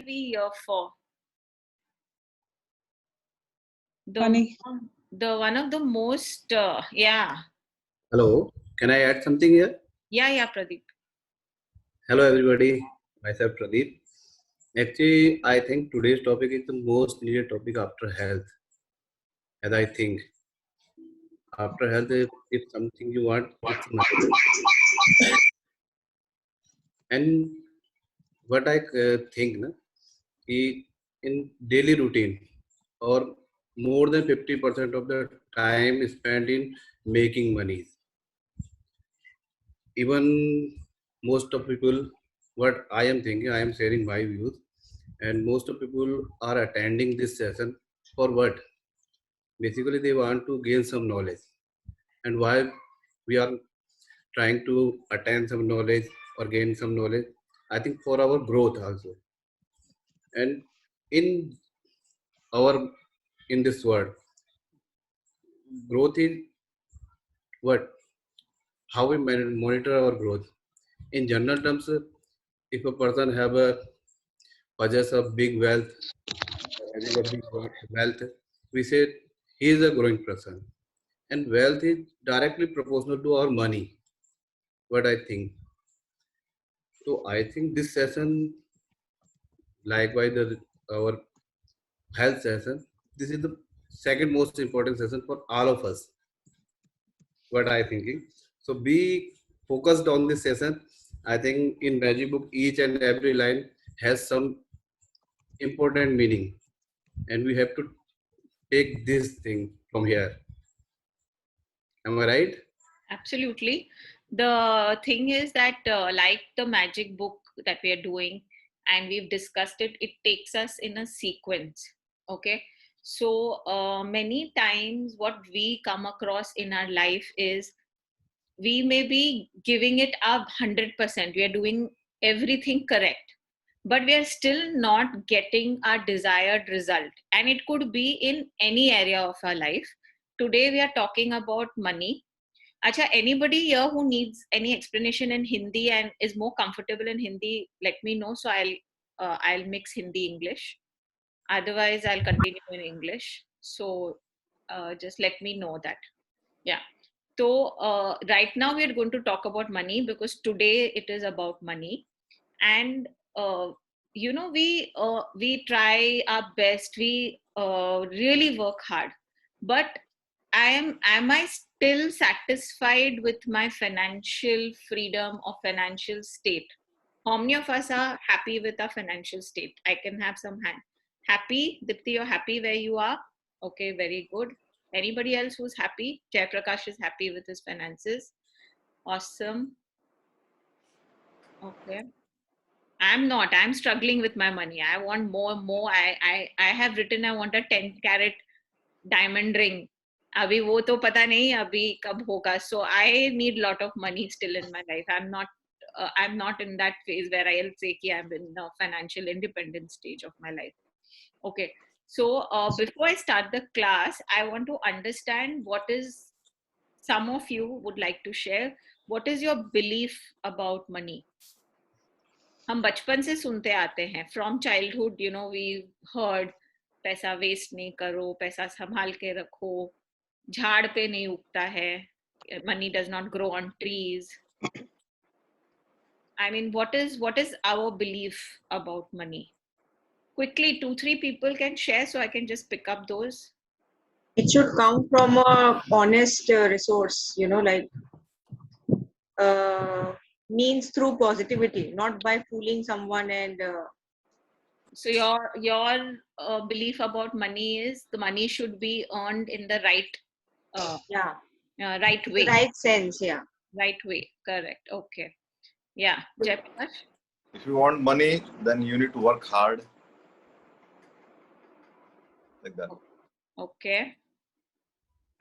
we here for? Money. The one of the most, Hello, can I add something here? Yeah, Pradeep. Hello, everybody. Myself Pradeep. Actually, I think today's topic is the most needed topic after health. As I think, after health, if something you want, it's money. And what I think, na, in daily routine, or more than 50% of the time is spent in making money. Even most of people, what I am thinking, I am sharing my views, and most of people are attending this session for what? Basically, they want to gain some knowledge. And why we are trying to attain some knowledge or gain some knowledge? I think for our growth also. And in our in this world, growth is what? How we monitor our growth. In general terms, if a person have a possess a big wealth, having a big wealth, we say he is a growing person. And wealth is directly proportional to our money. What I think. So I think this session, likewise our health session, this is the second most important session for all of us. What I thinking. So be focused on this session. I think in Magic Book, each and every line has some important meaning, and we have to take this thing from here. Am I right? Absolutely. The thing is that, like the magic book that we are doing, and we've discussed it, it takes us in a sequence. Okay. So, many times what we come across in our life is we may be giving it up 100%. We are doing everything correct, but we are still not getting our desired result. And it could be in any area of our life. Today, we are talking about money. Acha, anybody here who needs any explanation in Hindi and is more comfortable in Hindi, let me know. So I'll mix Hindi English. Otherwise, I'll continue in English. So just let me know that. Yeah. So right now we are going to talk about money because today it is about money, and we try our best. We really work hard, but am I still satisfied with my financial freedom or financial state? How many of us are happy with our financial state? I can have some hand. Happy, Dipti, you're happy where you are? Okay, very good. Anybody else who's happy? Jay Prakash is happy with his finances. Awesome. Okay. I'm not. I'm struggling with my money. I want more. I have written I want a 10-carat diamond ring. अभी वो तो पता नहीं अभी कब होगा. So I need lot of money still in my life. I'm not in that phase where I'll say कि I'm in the financial independence stage of my life. Okay. So before I start the class, I want to understand what is some of you would like to share. What is your belief about money? हम बचपन से सुनते आते हैं from childhood we heard पैसा waste नहीं करो पैसा संभाल के रखो झाड़ पे नहीं उगता है money does not grow on trees. I mean, what is our belief about money? Quickly, 2-3 people can share so I can just pick up those. It should come from a honest resource, like means through positivity, not by fooling someone and So your belief about money is the money should be earned in the right right way. Right sense, yeah. Right way, correct. Okay. Yeah, Jayaprakash? If you want money, then you need to work hard. Like that. Okay.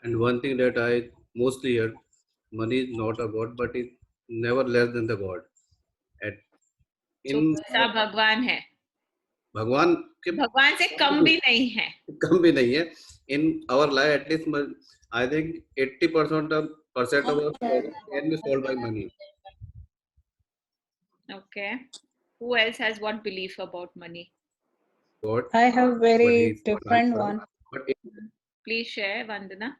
And one thing that I mostly hear, money is not a god, but it's never less than the god. So पैसा भगवान है. भगवान के भगवान से कम भी नहीं है. कम भी नहीं है. In our life, at least I think 80% of our problem can be solved by money. Okay. Who else has what belief about money? God, I have but very he's not different answer. one. But Please share, Vandana.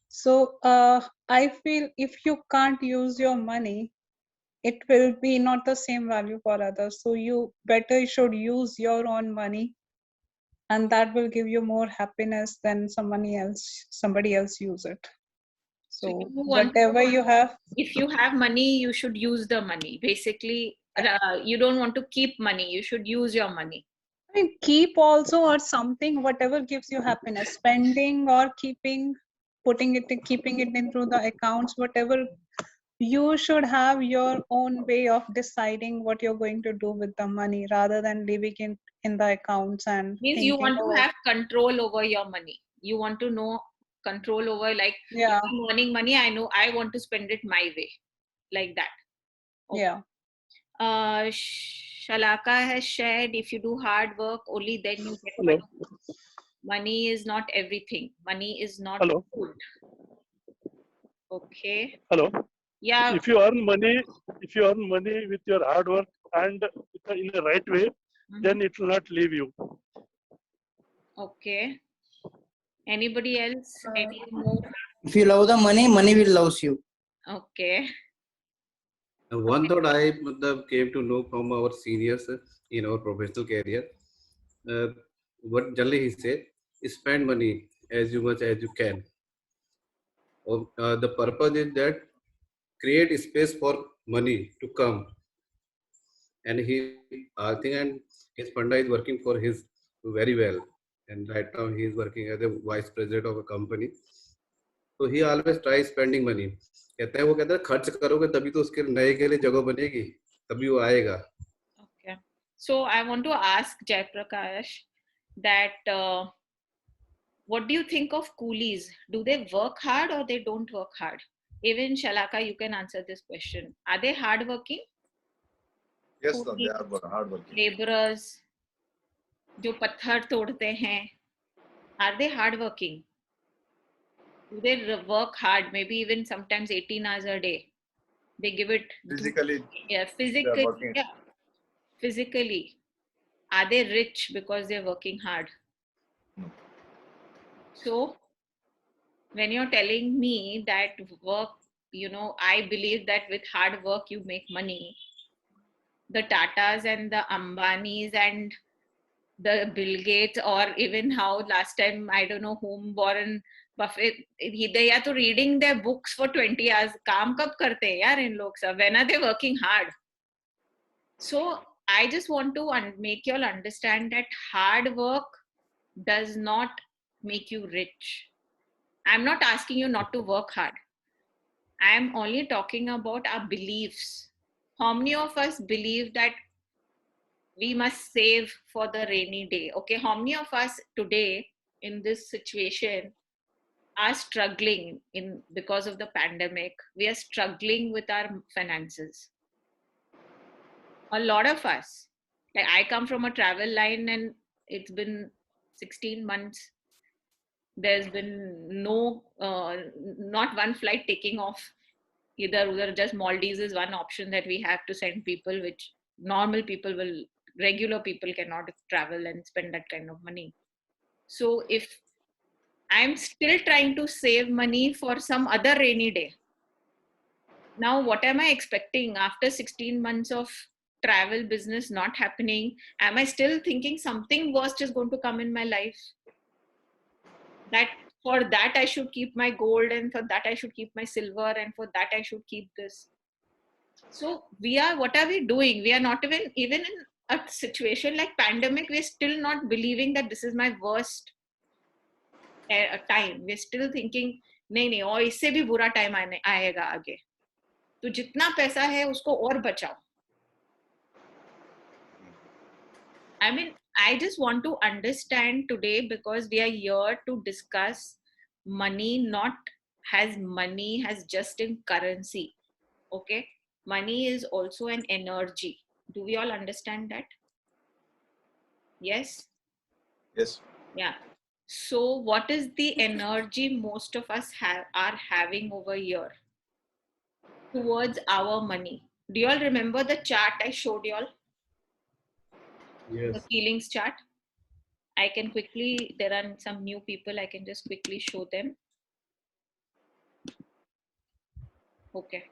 So I feel if you can't use your money, it will be not the same value for others. So you better should use your own money, and that will give you more happiness than somebody else use it. So So you want to, whatever you have, if you have money, you should use the money. Basically, you don't want to keep money. You should use your money. I mean, keep also or something, whatever gives you happiness, spending or keeping, keeping it into the accounts, whatever. You should have your own way of deciding what you're going to do with the money rather than leaving it in the accounts and Means you thinking, want to oh, have control over your money. You want to know control over, like, if yeah, I'm earning money, I know I want to spend it my way, like that. Okay. yeah. Shalaka has shared, if you do hard work, only then you get Hello. money. Money is not everything. Money is not Hello. food. Okay. Hello. Yeah. If you earn money with your hard work and in the right way, then it will not leave you. Okay. Anybody else? Any more? If you love the money, money will love you. Okay. one thought I came to know from our seniors in our professional career, what generally he said, spend money as much as you can. The purpose is that create space for money to come. And I think, and his Panda is working for his very well. And right now he is working as a vice president of a company. So he always tries spending money. वो कहता है खर्च करोगे तभी तो उसके नए के लिए जगह बनेगी, तभी वो आएगा. Okay. So I want to ask Jaiprakash that what do you think of coolies? Do they work hard or they don't work hard? Even Shalaka, you can answer this question. Are they hardworking? Yes, sir, they are hard working. Laborers, जो पत्थर तोड़ते हैं, are they hardworking? Do they work hard? Maybe even sometimes 18 hours a day. They give it. Physically, Yeah, they are physically. working. Yeah, physically. Are they rich because they're working hard? No. So, when you're telling me that work, I believe that with hard work you make money. The Tatas and the Ambanis and the Bill Gates, or even how last time, I don't know whom, Warren Buffett, they are to reading their books for 20 hours. काम कब करते हैं यार इन लोग सब? When are they working hard? So I just want to make you all understand that hard work does not make you rich. I'm not asking you not to work hard. I'm only talking about our beliefs. How many of us believe that we must save for the rainy day? Okay, how many of us today in this situation are struggling because of the pandemic? We are struggling with our finances. A lot of us. Like, I come from a travel line and it's been 16 months. There's been not one flight taking off. Either just Maldives is one option that we have to send people, which regular people cannot travel and spend that kind of money. So if I'm still trying to save money for some other rainy day, now what am I expecting after 16 months of travel business not happening? Am I still thinking something worst is going to come in my life? That for that I should keep my gold, and for that I should keep my silver, and for that I should keep this. So what are we doing? We are not even in a situation like pandemic, we're still not believing that this is my worst time. We're still thinking, नहीं और इससे भी बुरा time आएगा आगे, तो जितना पैसा है उसको और बचाओ. I mean, I just want to understand today, because we are here to discuss money, not money has just in currency. Okay, money is also an energy. Do we all understand that? Yes. Yes. Yeah. So what is the energy most of us are having over here towards our money? Do you all remember the chart I showed you all? Yes. The feelings chart. I can quickly, there are some new people, I can just quickly show them. Okay.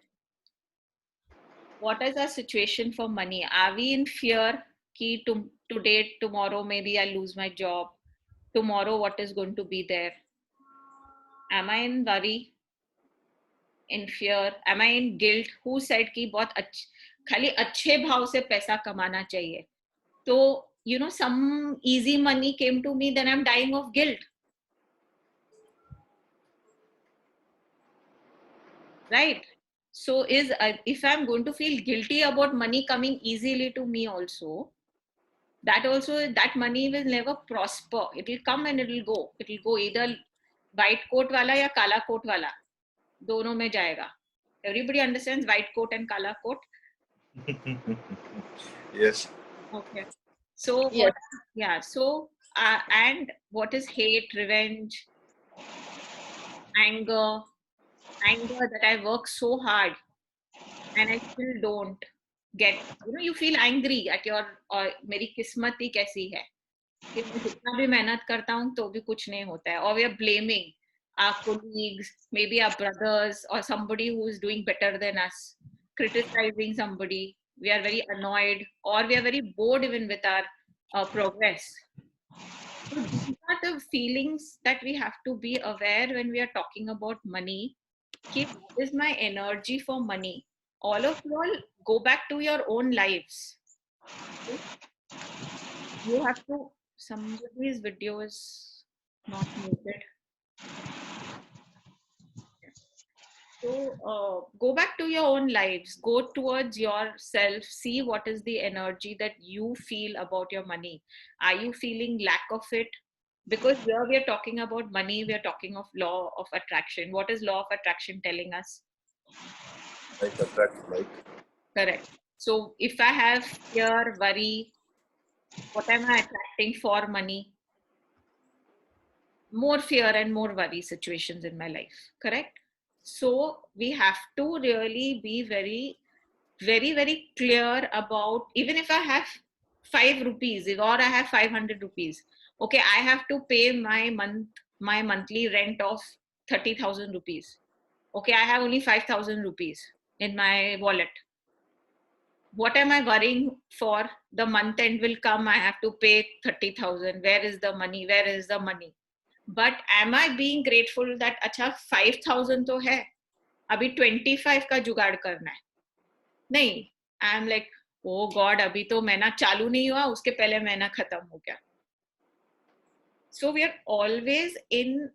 What is our situation for money? Are we in fear ki today, tomorrow, maybe I lose my job? Tomorrow, what is going to be there? Am I in worry? In fear? Am I in guilt? Who said कि बहुत खाली अच्छे भाव से पैसा कमाना चाहिए? So, you know, some easy money came to me, then I'm dying of guilt. Right? So if I'm going to feel guilty about money coming easily to me also, that money will never prosper. It will come and it will go. It will go either white coat wala ya kala coat wala. Dono mein jayega. Everybody understands white coat and kala coat? Yes. Okay. So Yes. and what is hate, revenge, anger that I work so hard and I still don't get, you know, you feel angry at your, मेरी किस्मत ही कैसी है कि मैं जितना भी मेहनत करता हूँ तो भी कुछ नहीं होता है, or we are blaming our colleagues, maybe our brothers or somebody who is doing better than us, criticizing somebody. We are very annoyed or we are very bored even with our progress. So these are the feelings that we have to be aware when we are talking about money. What is my energy for money? All of you all go back to your own lives. Okay? You have to, somebody's video is not muted. So go back to your own lives, go towards yourself, see what is the energy that you feel about your money. Are you feeling lack of it? Because here we are talking about money, we are talking of law of attraction. What is law of attraction telling us? Like attract like. Correct. So if I have fear, worry, what am I attracting for money? More fear and more worry situations in my life. Correct. So we have to really be very, very, very clear about, even if I have 5 rupees or I have 500 rupees, okay, I have to pay my monthly rent of 30,000 rupees. Okay, I have only 5,000 rupees in my wallet. What am I worrying for? The month end will come, I have to pay 30,000. Where is the money? Where is the money? But am I being grateful that अच्छा 5,000 तो है, अभी 25 का जुगाड़ करना है? नहीं, I am like oh God, अभी तो महीना चालू नहीं हुआ, उसके पहले महीना खत्म हो गया. So we are always in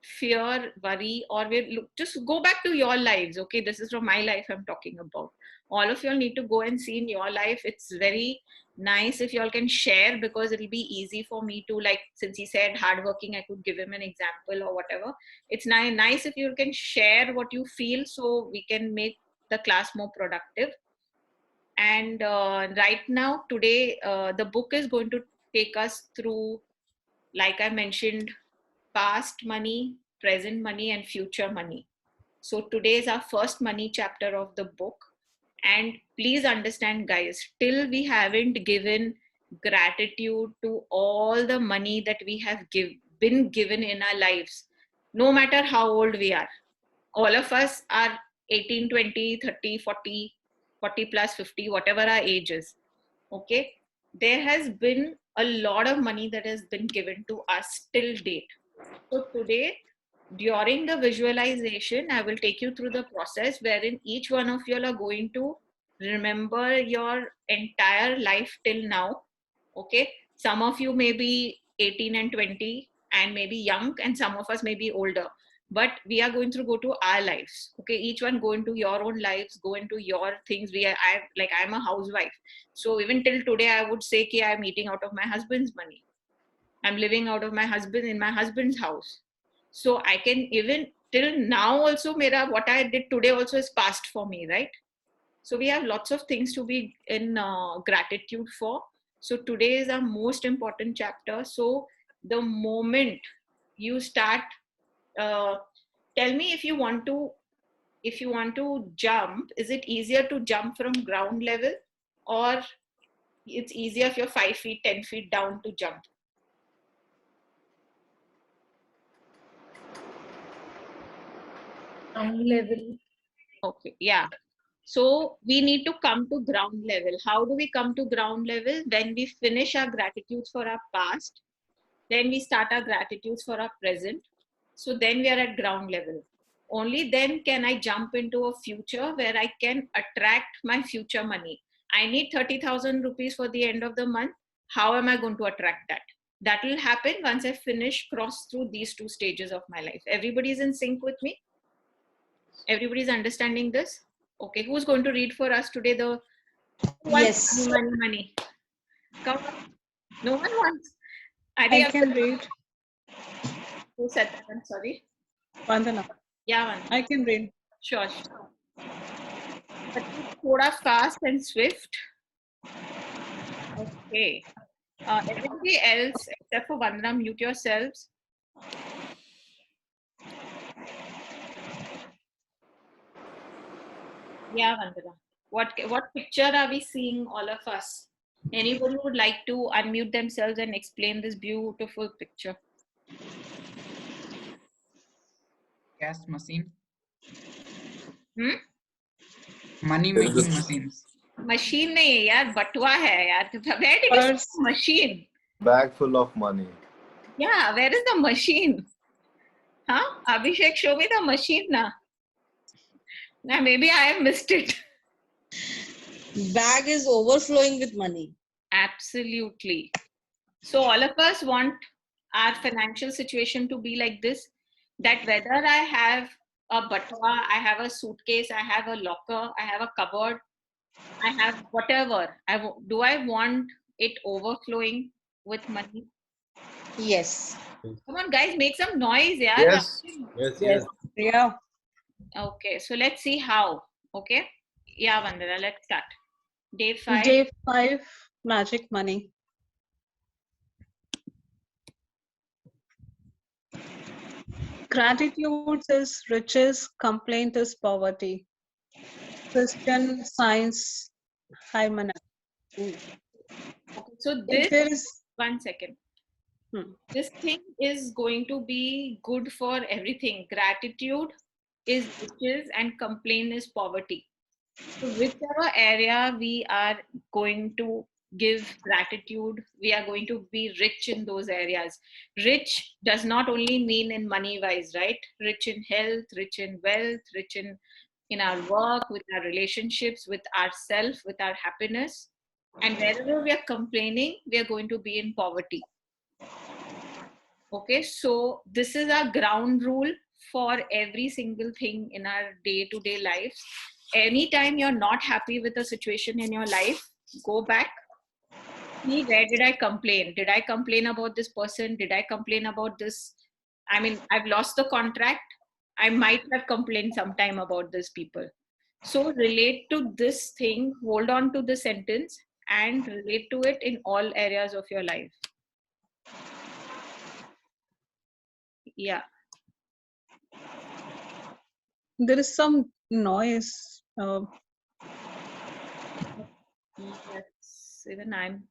fear, worry, or just go back to your lives. Okay, this is from my life I'm talking about. All of you all need to go and see in your life. It's very nice if you all can share, because it'll be easy for me to, like, since he said hardworking, I could give him an example or whatever. It's nice if you can share what you feel so we can make the class more productive. And right now, today, the book is going to take us through, like I mentioned, past money, present money, and future money. So today is our first money chapter of the book. And please understand, guys, till we haven't given gratitude to all the money that we have been given in our lives, no matter how old we are. All of us are 18, 20, 30, 40, 40 plus 50, whatever our age is. Okay. There has been a lot of money that has been given to us till date. So today, during the visualization, I will take you through the process wherein each one of you all are going to remember your entire life till now. Okay. Some of you may be 18 and 20 and maybe young, and some of us may be older. But we are going to go to our lives. Okay. Each one go into your own lives, go into your things. I'm a housewife. So even till today, I would say that I'm eating out of my husband's money. I'm living out of my husband in my husband's house. So I can, even till now also, what I did today also is past for me, right? So we have lots of things to be in gratitude for. So today is our most important chapter. So the moment you start, tell me if you want to jump, is it easier to jump from ground level or it's easier if you're 5 feet, 10 feet down to jump. Ground level. Okay, yeah. So we need to come to ground level. How do we come to ground level? When we finish our gratitudes for our past, then we start our gratitudes for our present. So then we are at ground level. Only then can I jump into a future where I can attract my future money. I need 30,000 rupees for the end of the month. How am I going to attract that? That will happen once I finish, cross through these two stages of my life. Everybody's in sync with me? Everybody's understanding this? Okay, who's going to read for us today the who wants Yes. money? Come on. No one wants. I can read. Who said that? I'm sorry. Vandana. Yeah, Vandana. I can read. Sure. But thoda fast and swift. Okay. Everybody else except for Vandana, mute yourselves. Yeah, Vandana. What picture are we seeing, all of us? Anybody would like to unmute themselves and explain this beautiful picture? Cash machine. Yes, Money making this- machines. Machine नहीं है यार, बटुआ है यार. Where did you see Purse. the machine? Bag full of money. Yeah, where is the machine? Huh? Abhishek, show me the machine now. Now maybe I have missed it. Bag is overflowing with money. Absolutely. So all of us want our financial situation to be like this, that whether I have a batwa, I have a suitcase, I have a locker, I have a cupboard, I have whatever. Do I want it overflowing with money? Yes. Come on, guys, make some noise, yeah. Yes. Yes, Yes. Yeah. Okay, so let's see how. Okay. Yeah, Vandana, let's start. Day 5. Day 5, magic money. Gratitude is riches, complaint is poverty. Christian Science Hyman. Okay, so If this, there is 1 second. Hmm. This thing is going to be good for everything. Gratitude is riches and complaint is poverty. So whichever area we are going to give gratitude, we are going to be rich in those areas. Rich does not only mean in money wise, right? Rich in health, rich in wealth, rich in our work, with our relationships, with ourself, with our happiness. And wherever we are complaining, we are going to be in poverty. Okay, so this is our ground rule for every single thing in our day-to-day lives. Anytime you're not happy with a situation in your life, go back. See, where did I complain? Did I complain about this person? Did I complain about this? I mean, I've lost the contract. I might have complained sometime about these people. So relate to this thing, hold on to the sentence and relate to it in all areas of your life. Yeah. there is some noise. Yes, even I'm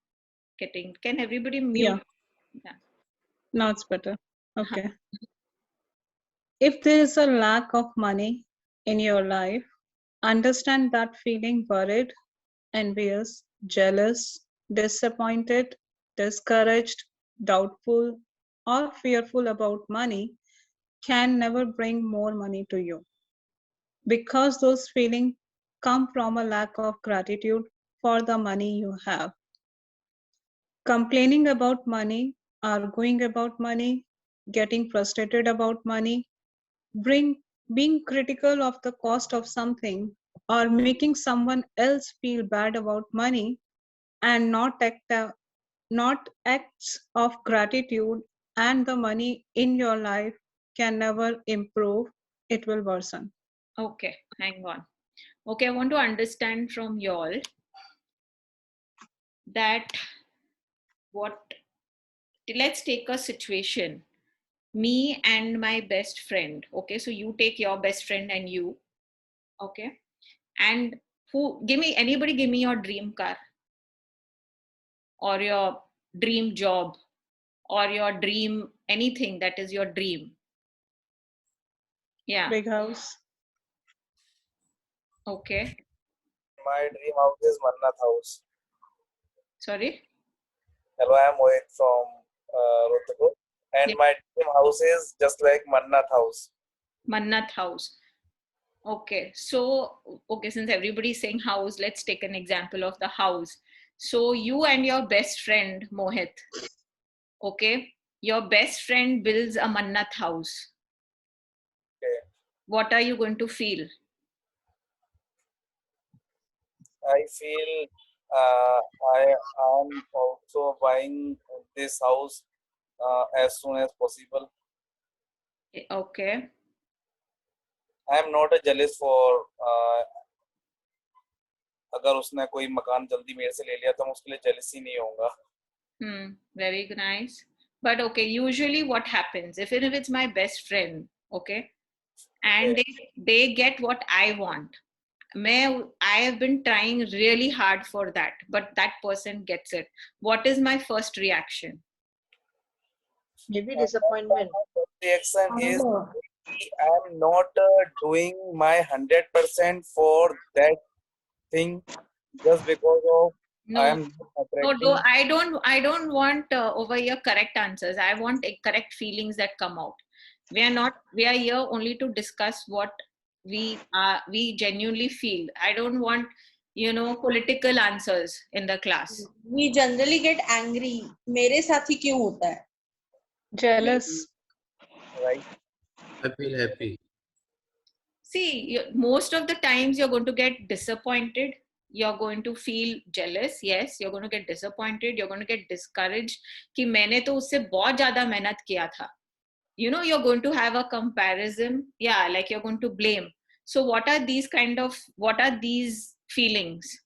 getting. Can everybody mute? Yeah. Now it's better. Okay. If there is a lack of money in your life, understand that feeling worried, envious, jealous, disappointed, discouraged, doubtful, or fearful about money can never bring more money to you, because those feelings come from a lack of gratitude for the money you have. Complaining about money, arguing about money, getting frustrated about money, being critical of the cost of something, or making someone else feel bad about money, and not acts of gratitude and the money in your life can never improve, it will worsen. Okay, hang on. Okay, I want to understand from y'all that let's take a situation. Me and my best friend. Okay, so you take your best friend and you. Okay. And anybody give me your dream car. or your dream job, or your dream, anything that is your dream. Yeah. Big house. Okay. My dream house is Mannath House. Sorry. Hello, I am Mohit from Rohtapur, and Yeah. my dream house is just like Mannath House. Mannath House. Okay. So, okay, since everybody's saying house, let's take an example of the house. So, you and your best friend, Mohit, okay, your best friend builds a Mannath house. Okay. What are you going to feel? I feel I am also buying this house as soon as possible. Okay. I am not a jealous for अगर उसने कोई मकान जल्दी मेरे से ले लिया तो मैं उसके लिए jealous ही नहीं होऊंगा. Very nice. But okay, usually what happens, if it's my best friend, okay, and they get what I want, I have been trying really hard for that, but that person gets it. What is my first reaction? Maybe disappointment. Reaction is I am not doing my 100% for that thing just because of I am not No, attracting. I don't want over here correct answers. I want correct feelings that come out. We are here only to discuss what we genuinely feel. I don't want, political answers in the class. We generally get angry. मेरे साथ ही क्यों होता है? Jealous. Right. I feel happy. See, most of the times you're going to get disappointed. You're going to feel jealous. Yes, you're going to get disappointed. You're going to get discouraged. कि मैंने तो उससे बहुत ज़्यादा मेहनत किया था. You're going to have a comparison. Yeah, like you're going to blame. So what are these feelings?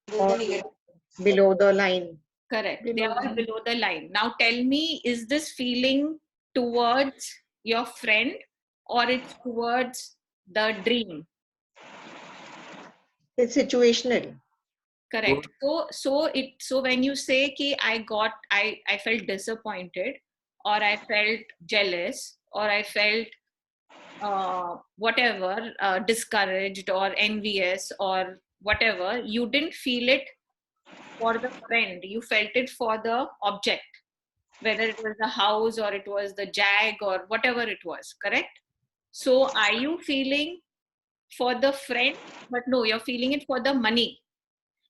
Below the line. Correct. They are below the line. Now tell me, is this feeling towards your friend or it's towards the dream? It's situational. Correct. So when you say ki I felt disappointed, or I felt jealous, or I felt whatever, discouraged or envious or whatever, you didn't feel it for the friend, you felt it for the object, whether it was the house or it was the jag or whatever it was. Correct? So are you feeling for the friend? But no, you're feeling it for the money.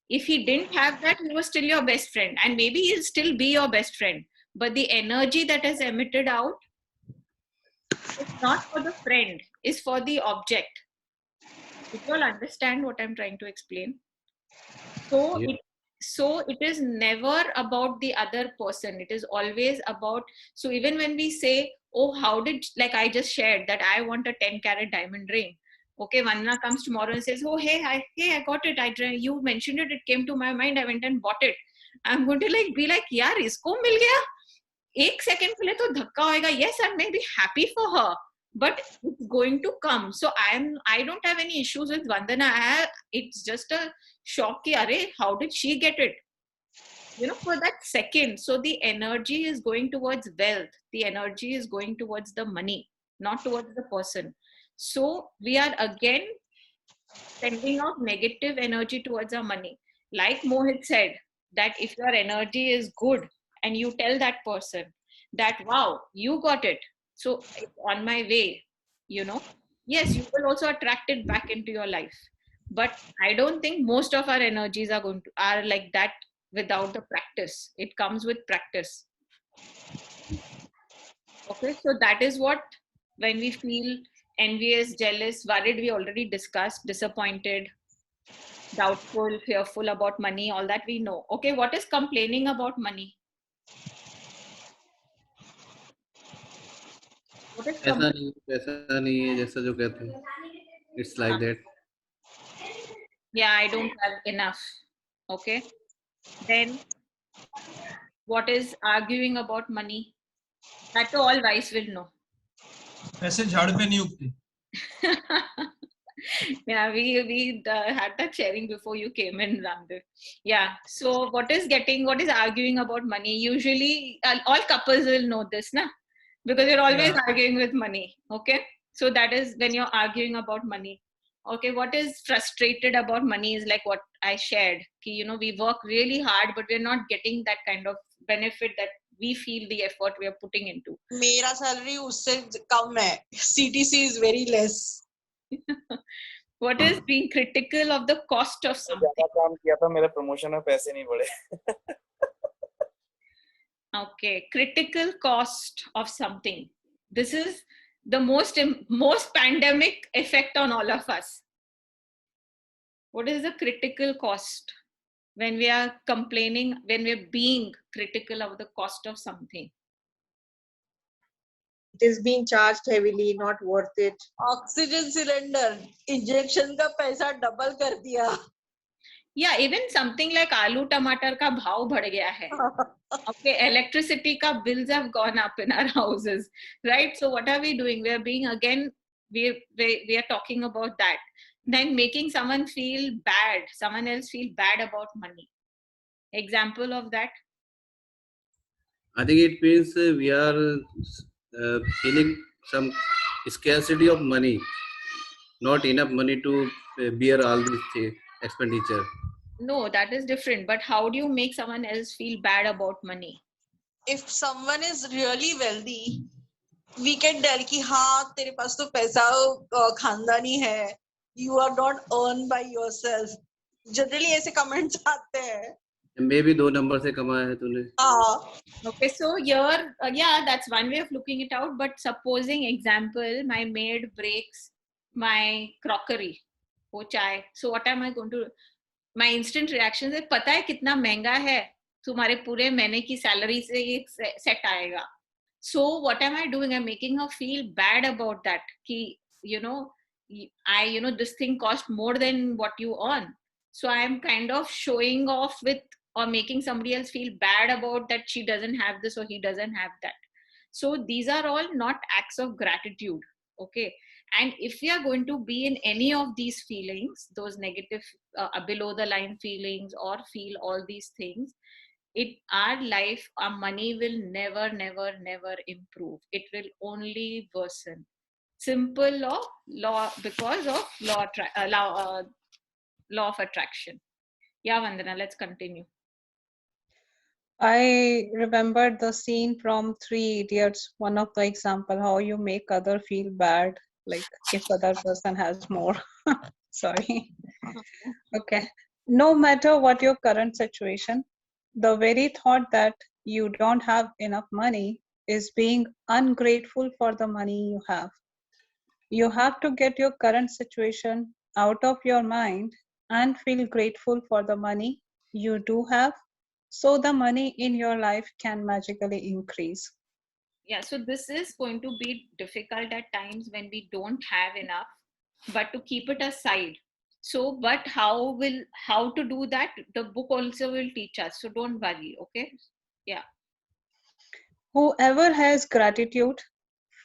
If he didn't have that, he was still your best friend, and maybe he'll still be your best friend, but the energy that is emitted out is not for the friend, is for the object. Did you all understand what I'm trying to explain? So it is never about the other person. It is always about, so even when we say, oh, like I just shared that I want a 10-carat diamond ring. Okay, Vandana comes tomorrow and says, oh, hey, I got it. You mentioned it. It came to my mind. I went and bought it. I'm going to be like, yaar, isko mil gaya. एक second के लिए तो धक्का होएगा. Yes, I may be happy for her, but it's going to come. So I don't have any issues with Vandana. It's just a shock ki, arey, how did she get it? For that second. So the energy is going towards wealth. The energy is going towards the money, not towards the person. So we are again sending out negative energy towards our money. Like Mohit said, that if your energy is good and you tell that person that, wow, you got it, so it's on my way, yes, you will also attract it back into your life. But I don't think most of our energies are like that without the practice. It comes with practice. Okay, so that is what, when we feel envious, jealous, worried, we already discussed, disappointed, doubtful, fearful about money, all that we know. Okay, what is complaining about money? What is ऐसा नहीं है जैसा जो कहते हैं. It's like that. Yeah, I don't have enough. Okay, then what is arguing about money? That all wise will know. पैसे झाड़ पे नहीं उगते. Yeah, we had that sharing before you came in, Ramdev. Yeah. So what is arguing about money? Usually, all couples will know this, na? Because you're always Yeah. arguing with money. Okay. So that is when you're arguing about money. Okay. What is frustrated about money is like what I shared. Ki, we work really hard, but we're not getting that kind of benefit that we feel the effort we are putting into. मेरा salary उससे कम है. CTC is very less. What is being critical of the cost of something? ज्यादा काम किया था मेरे promotion में पैसे नहीं बढ़े. Okay, critical cost of something. This is the most pandemic effect on all of us. What is the critical cost when we are complaining, when we're being critical of the cost of something? It is being charged heavily, not worth it. Oxygen cylinder injection का पैसा double कर दिया. Yeah, even something like आलू टमाटर का भाव बढ़ गया है. Okay, electricity ka bills have gone up in our houses, right? So what are we doing? We are being, again, we are talking about that. Then making someone else feel bad about money. Example of that? I think it means we are feeling some scarcity of money, not enough money to bear all this expenditure. No, that is different. But how do you make someone else feel bad about money? If someone is really wealthy, we can tell कि हाँ तेरे पास तो पैसा खानदानी है. You are not earned by yourself. Generally ऐसे comments आते हैं. Maybe 2 numbers से कमाया है तूने. Okay, so here, yeah, that's one way of looking it out. But supposing, example, my maid breaks my crockery, वो चाय. So what am I going to do? My instant reaction is, पता है कितना महंगा है, तुम्हारे पूरे महीने की सैलरी से ये सेट आएगा. So what am I doing? I'm making her feel bad about that. Ki, this thing cost more than what you earn. So I'm kind of showing off with or making somebody else feel bad about that she doesn't have this or he doesn't have that. So these are all not acts of gratitude. Okay. And if we are going to be in any of these feelings, those negative below the line feelings, or feel all these things, our life, our money will never improve. It will only worsen. Simple law because of law of attraction. Yeah, Vandana, let's continue. I remembered the scene from Three Idiots, one of the example, how you make other feel bad, like if other person has more. Sorry. Okay. No matter what your current situation, the very thought that you don't have enough money is being ungrateful for the money you have. You have to get your current situation out of your mind and feel grateful for the money you do have, so the money in your life can magically increase. Yeah, so this is going to be difficult at times when we don't have enough, but to keep it aside. So, but how to do that? The book also will teach us. So don't worry, okay? Yeah. Whoever has gratitude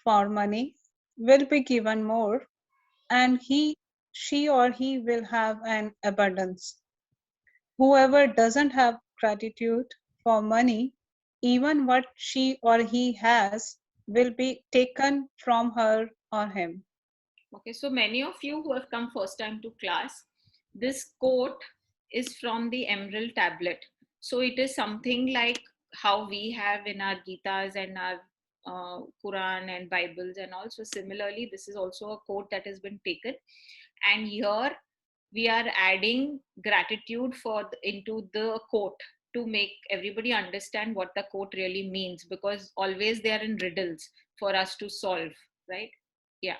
for money will be given more, and she or he will have an abundance. Whoever doesn't have gratitude for money, even what she or he has will be taken from her or him. Okay, so many of you who have come first time to class, this quote is from the Emerald Tablet. So it is something like how we have in our Gitas and our Quran and Bibles, and also similarly, this is also a quote that has been taken. And here we are adding gratitude into the quote to make everybody understand what the quote really means, because always they are in riddles for us to solve, right? Yeah.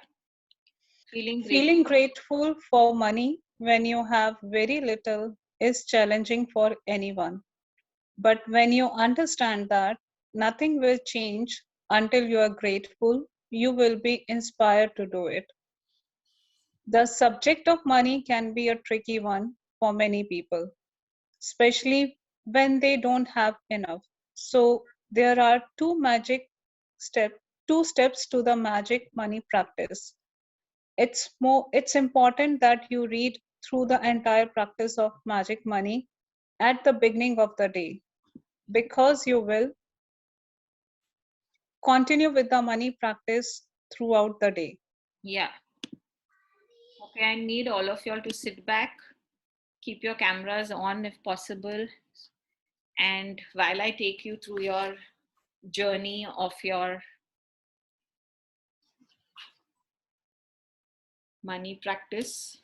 Feeling grateful for money when you have very little is challenging for anyone. But when you understand that nothing will change until you are grateful, you will be inspired to do it. The subject of money can be a tricky one for many people, especially when they don't have enough. So there are two steps to the magic money practice. it's important that you read through the entire practice of magic money at the beginning of the day, because you will continue with the money practice throughout the day. Yeah. Okay, I need all of y'all to sit back, keep your cameras on if possible. And while I take you through your journey of your money practice,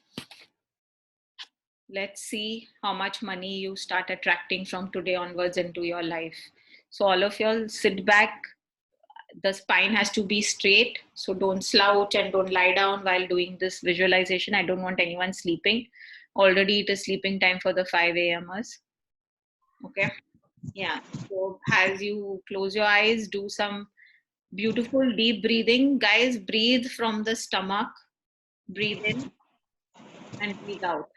let's see how much money you start attracting from today onwards into your life. So all of y'all sit back. The spine has to be straight, so don't slouch and don't lie down while doing this visualization. I don't want anyone sleeping. Already it is sleeping time for the 5 a.m.ers. Okay. Yeah. So as you close your eyes, do some beautiful deep breathing. Guys, breathe from the stomach. Breathe in and breathe out.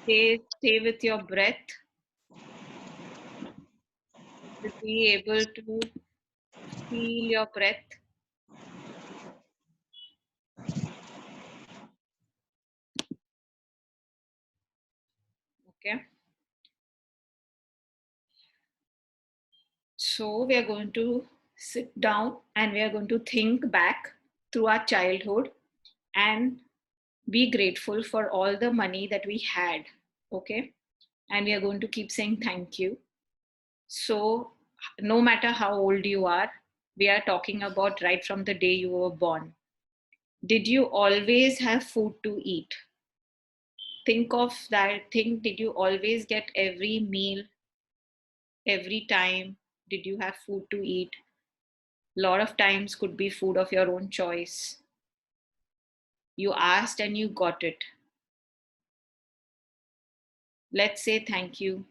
Stay with your breath. To be able to feel your breath. Okay. So we are going to sit down and we are going to think back through our childhood and be grateful for all the money that we had. Okay. And we are going to keep saying thank you. So no matter how old you are, we are talking about right from the day you were born. Did you always have food to eat? Think of that thing. Did you always get every meal, every time? Did you have food to eat? A lot of times could be food of your own choice. You asked and you got it. Let's say thank you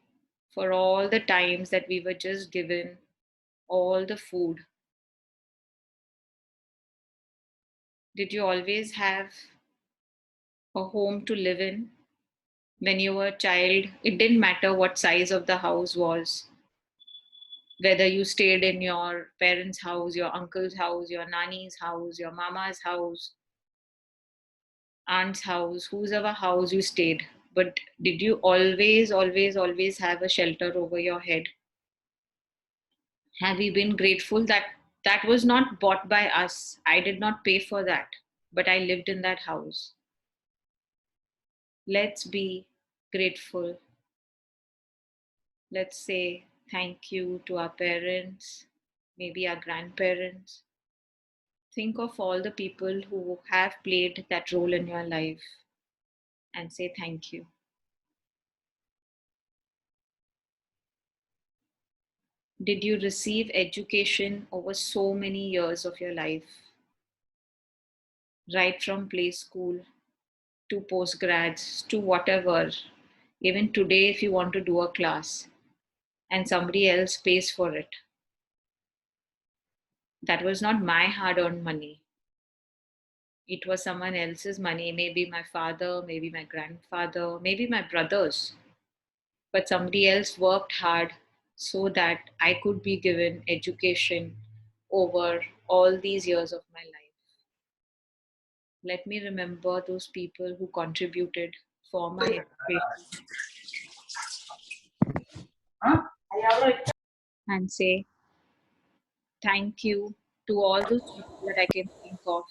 for all the times that we were just given all the food. Did you always have a home to live in? When you were a child, it didn't matter what size of the house was. Whether you stayed in your parents' house, your uncle's house, your nanny's house, your mama's house, aunt's house, whoever house you stayed. But did you always have a shelter over your head? Have you been grateful that that was not bought by us? I did not pay for that, but I lived in that house. Let's be grateful. Let's say thank you to our parents, maybe our grandparents. Think of all the people who have played that role in your life and say thank you. Did you receive education over so many years of your life? Right from play school to postgrads to whatever. Even today, if you want to do a class and somebody else pays for it, that was not my hard earned money. It was someone else's money, maybe my father, maybe my grandfather, maybe my brothers. But somebody else worked hard so that I could be given education over all these years of my life. Let me remember those people who contributed for my education and say thank you to all those people that I can think of.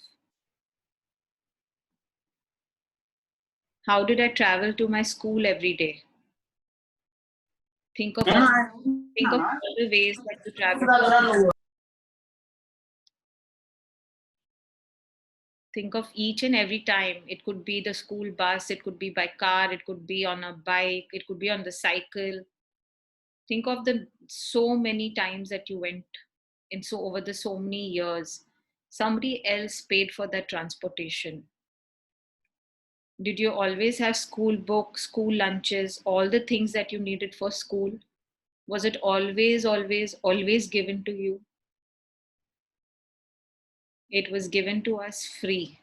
How did I travel to my school every day? Think of all the ways that you travel. Think of each and every time. It could be the school bus, it could be by car, it could be on a bike, it could be on the cycle. Think of the so many times that you went in, so over the so many years. Somebody else paid for that transportation. Did you always have school books, school lunches, all the things that you needed for school? Was it always given to you? It was given to us free.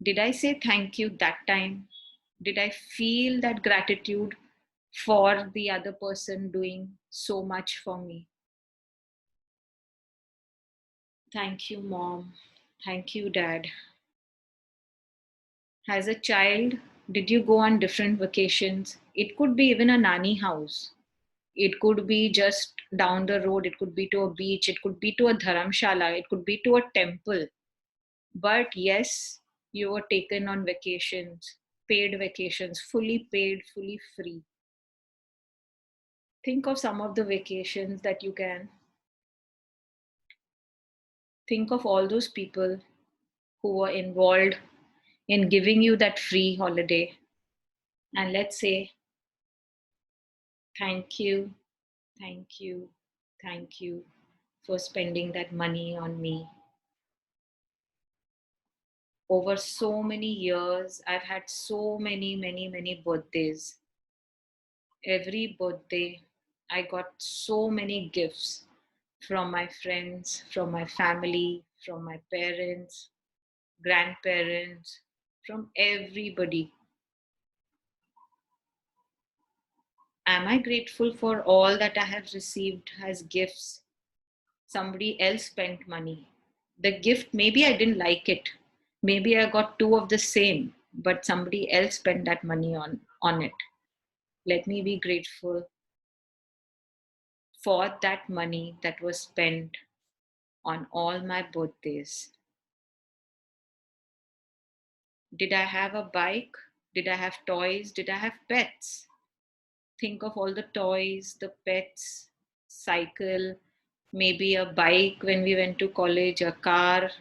Did I say thank you that time? Did I feel that gratitude for the other person doing so much for me? Thank you, Mom. Thank you, Dad. As a child, did you go on different vacations? It could be even a nanny house. It could be just down the road. It could be to a beach. It could be to a dharamshala. It could be to a temple. But yes, you were taken on vacations, paid vacations, fully paid, fully free. Think of some of the vacations that you can. Think of all those people who were involved in giving you that free holiday. And let's say, thank you, thank you, thank you for spending that money on me. Over so many years, I've had so many birthdays. Every birthday, I got so many gifts from my friends, from my family, from my parents, grandparents, from everybody. Am I grateful for all that I have received as gifts? Somebody else spent money. The gift, maybe I didn't like it. Maybe I got two of the same, but somebody else spent that money on it. Let me be grateful for that money that was spent on all my birthdays. Did I have a bike? Did I have toys? Did I have pets? Think of all the toys, the pets, cycle, maybe a bike when we went to college, a car,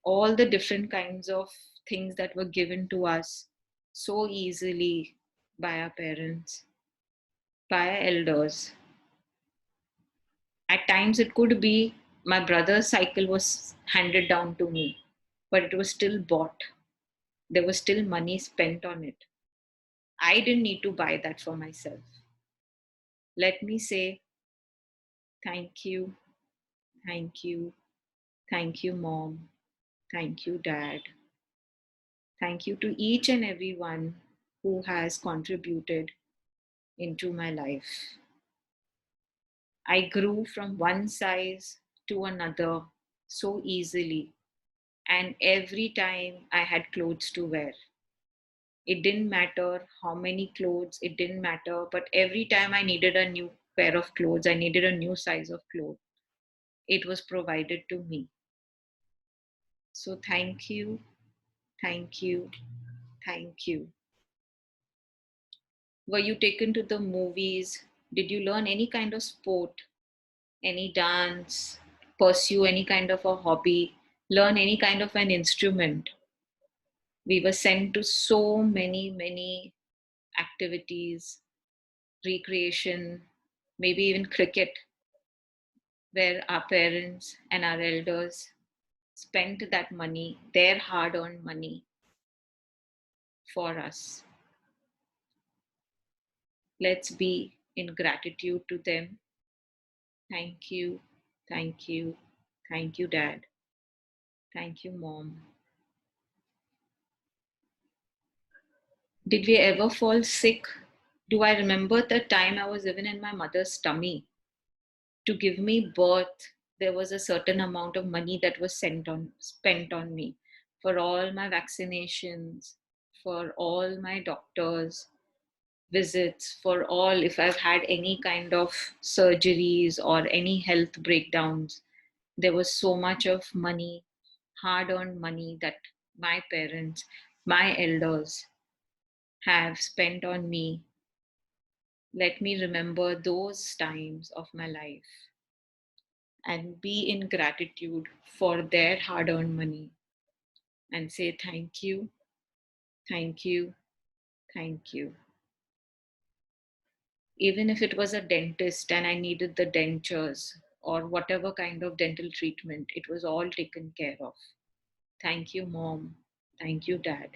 all the different kinds of things that were given to us so easily by our parents, by our elders. At times, it could be my brother's cycle was handed down to me, but it was still bought. There was still money spent on it. I didn't need to buy that for myself. Let me say thank you, thank you, thank you, Mom, thank you, Dad. Thank you to each and everyone who has contributed into my life. I grew from one size to another so easily, and every time I had clothes to wear. It didn't matter how many clothes, it didn't matter, but every time I needed a new pair of clothes, I needed a new size of clothes, it was provided to me. So thank you, thank you, thank you. Were you taken to the movies? Did you learn any kind of sport, any dance, pursue any kind of a hobby, learn any kind of an instrument? We were sent to so many activities, recreation, maybe even cricket, where our parents and our elders spent that money, their hard earned money, for us. Let's be in gratitude to them. Thank you, thank you, thank you, Dad. Thank you, Mom. Did we ever fall sick? Do I remember the time I was even in my mother's tummy? To give me birth, there was a certain amount of money that was spent on me for all my vaccinations, for all my doctors visits, for all if I've had any kind of surgeries or any health breakdowns. There was so much of money, hard earned money, that my parents, my elders have spent on me. Let me remember those times of my life and be in gratitude for their hard earned money and say thank you, thank you, thank you. Even if it was a dentist and I needed the dentures or whatever kind of dental treatment, it was all taken care of. Thank you, Mom. Thank you, Dad.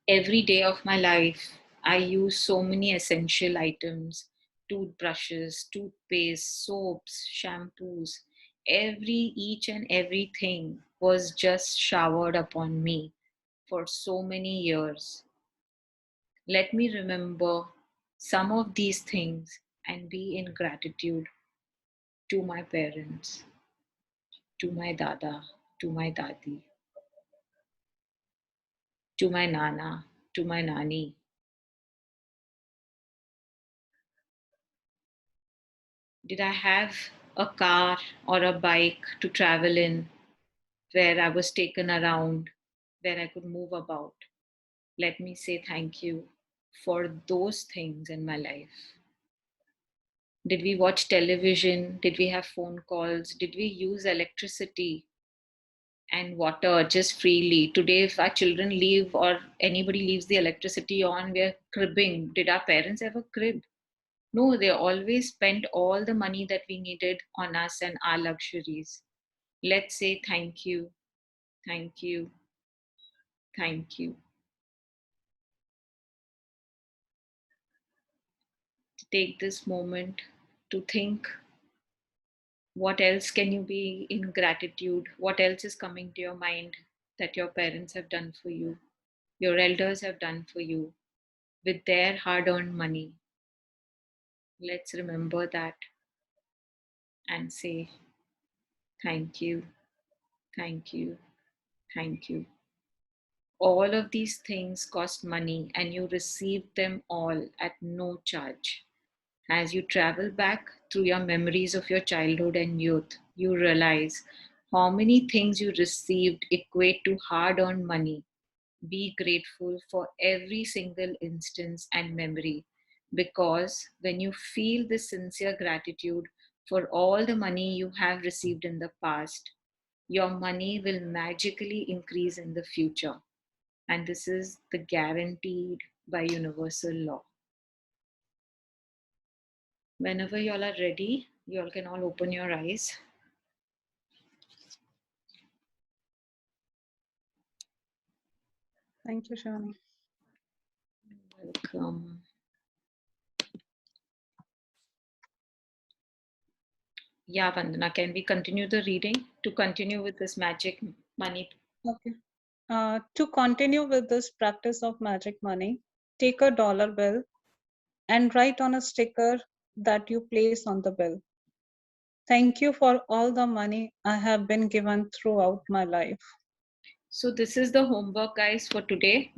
Every day of my life, I use so many essential items: toothbrushes, toothpaste, soaps, shampoos. Each and everything was just showered upon me for so many years. Let me remember some of these things and be in gratitude to my parents. to my dada, to my dadi, to my nana, to my nani. Did I have a car or a bike to travel in, where I was taken around, where I could move about? Let me say thank you for those things in my life. Did we watch television? Did we have phone calls? Did we use electricity and water just freely? Today, if our children leave or anybody leaves the electricity on, we're cribbing. Did our parents ever crib? No, they always spent all the money that we needed on us and our luxuries. Let's say thank you, thank you, thank you. Take this moment to think, what else can you be in gratitude? What else is coming to your mind that your parents have done for you, your elders have done for you with their hard earned money? Let's remember that and say thank you, thank you, thank you. All of these things cost money and you receive them all at no charge. As you travel back through your memories of your childhood and youth, you realize how many things you received equate to hard earned money. Be grateful for every single instance and memory, because when you feel this sincere gratitude for all the money you have received in the past, your money will magically increase in the future. And this is the guaranteed by universal law. Whenever you all are ready, you all can all open your eyes. Thank you, Shani. Welcome. Yeah, Vandana, can we continue the reading to continue with this magic money? Okay. To continue with this practice of magic money, take a dollar bill and write on a sticker that you place on the bill. Thank you for all the money I have been given throughout my life. So this is the homework, guys, for today.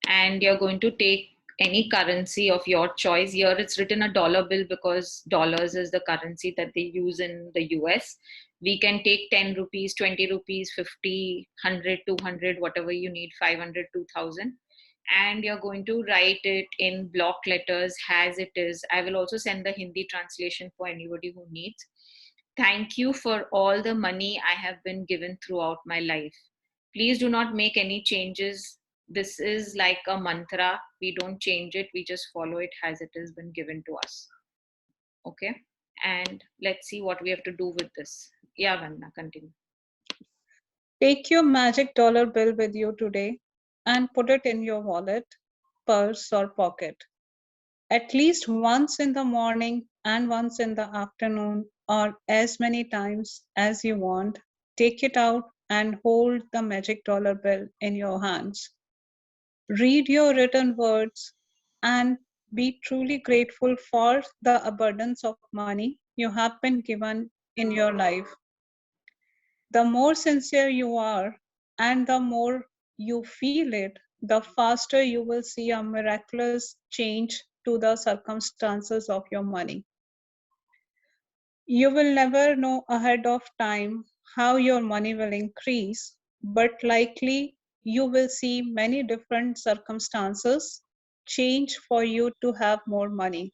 And you're going to take any currency of your choice. Here it's written a dollar bill because dollars is the currency that they use in the US. We can take 10 rupees, 20 rupees, 50, 100, 200, whatever you need, 500, 2000. And you're going to write it in block letters as it is. I will also send the Hindi translation for anybody who needs. Thank you for all the money I have been given throughout my life. Please do not make any changes. This is like a mantra. We don't change it. We just follow it as it has been given to us. Okay. And let's see what we have to do with this. Yeah, Vandana, continue. Take your magic dollar bill with you today and put it in your wallet, purse, or pocket. At least once in the morning and once in the afternoon, or as many times as you want, take it out and hold the magic dollar bill in your hands. Read your written words and be truly grateful for the abundance of money you have been given in your life. The more sincere you are and the more you feel it, the faster you will see a miraculous change to the circumstances of your money. You will never know ahead of time how your money will increase, but likely you will see many different circumstances change for you to have more money.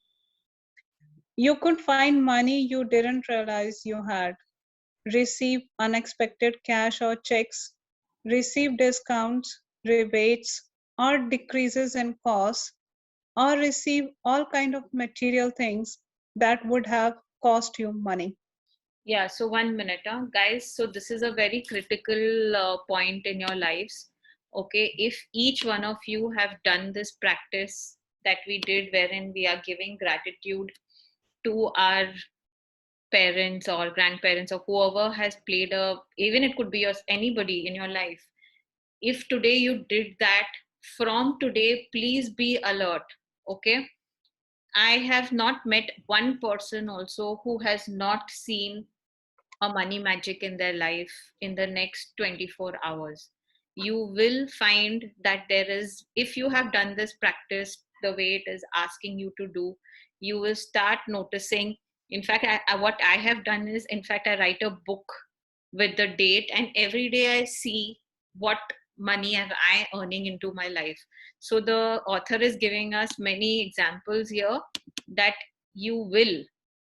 You could find money you didn't realize you had, receive unexpected cash or checks, receive discounts, rebates, or decreases in costs, or receive all kind of material things that would have cost you money. Yeah, so 1 minute, guys. So this is a very critical point in your lives. Okay, if each one of you have done this practice that we did, wherein we are giving gratitude to our parents or grandparents or whoever has played a, even it could be your anybody in your life. If today you did that, from today, please be alert. Okay, I have not met one person also who has not seen a money magic in their life in the next 24 hours. You will find that there is, if you have done this practice the way it is asking you to do, you will start noticing. In fact, what I have done is, in fact, I write a book with the date, and every day I see what money am I earning into my life. So the author is giving us many examples here that you will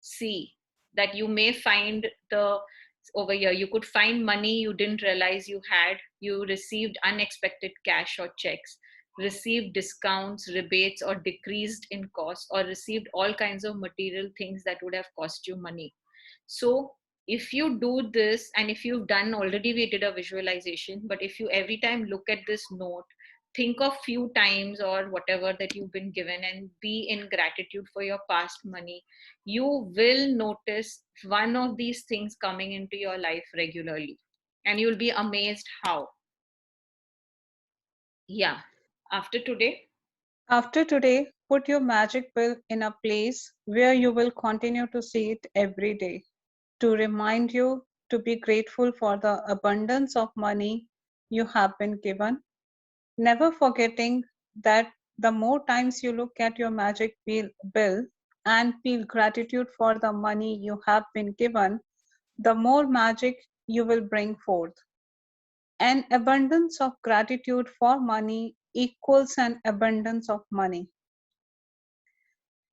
see, that you may find the over here you could find money you didn't realize you had. You received unexpected cash or checks, received discounts, rebates, or decreased in cost, or received all kinds of material things that would have cost you money. So if you do this, and if you've done already, we did a visualization, but if you every time look at this note, think of few times or whatever that you've been given and be in gratitude for your past money, you will notice one of these things coming into your life regularly, and you'll be amazed how. Yeah. After today, After today, put your magic wheel in a place where you will continue to see it every day to remind you to be grateful for the abundance of money you have been given. Never forgetting that the more times you look at your magic wheel bill and feel gratitude for the money you have been given, the more magic you will bring forth. An abundance of gratitude for money equals an abundance of money.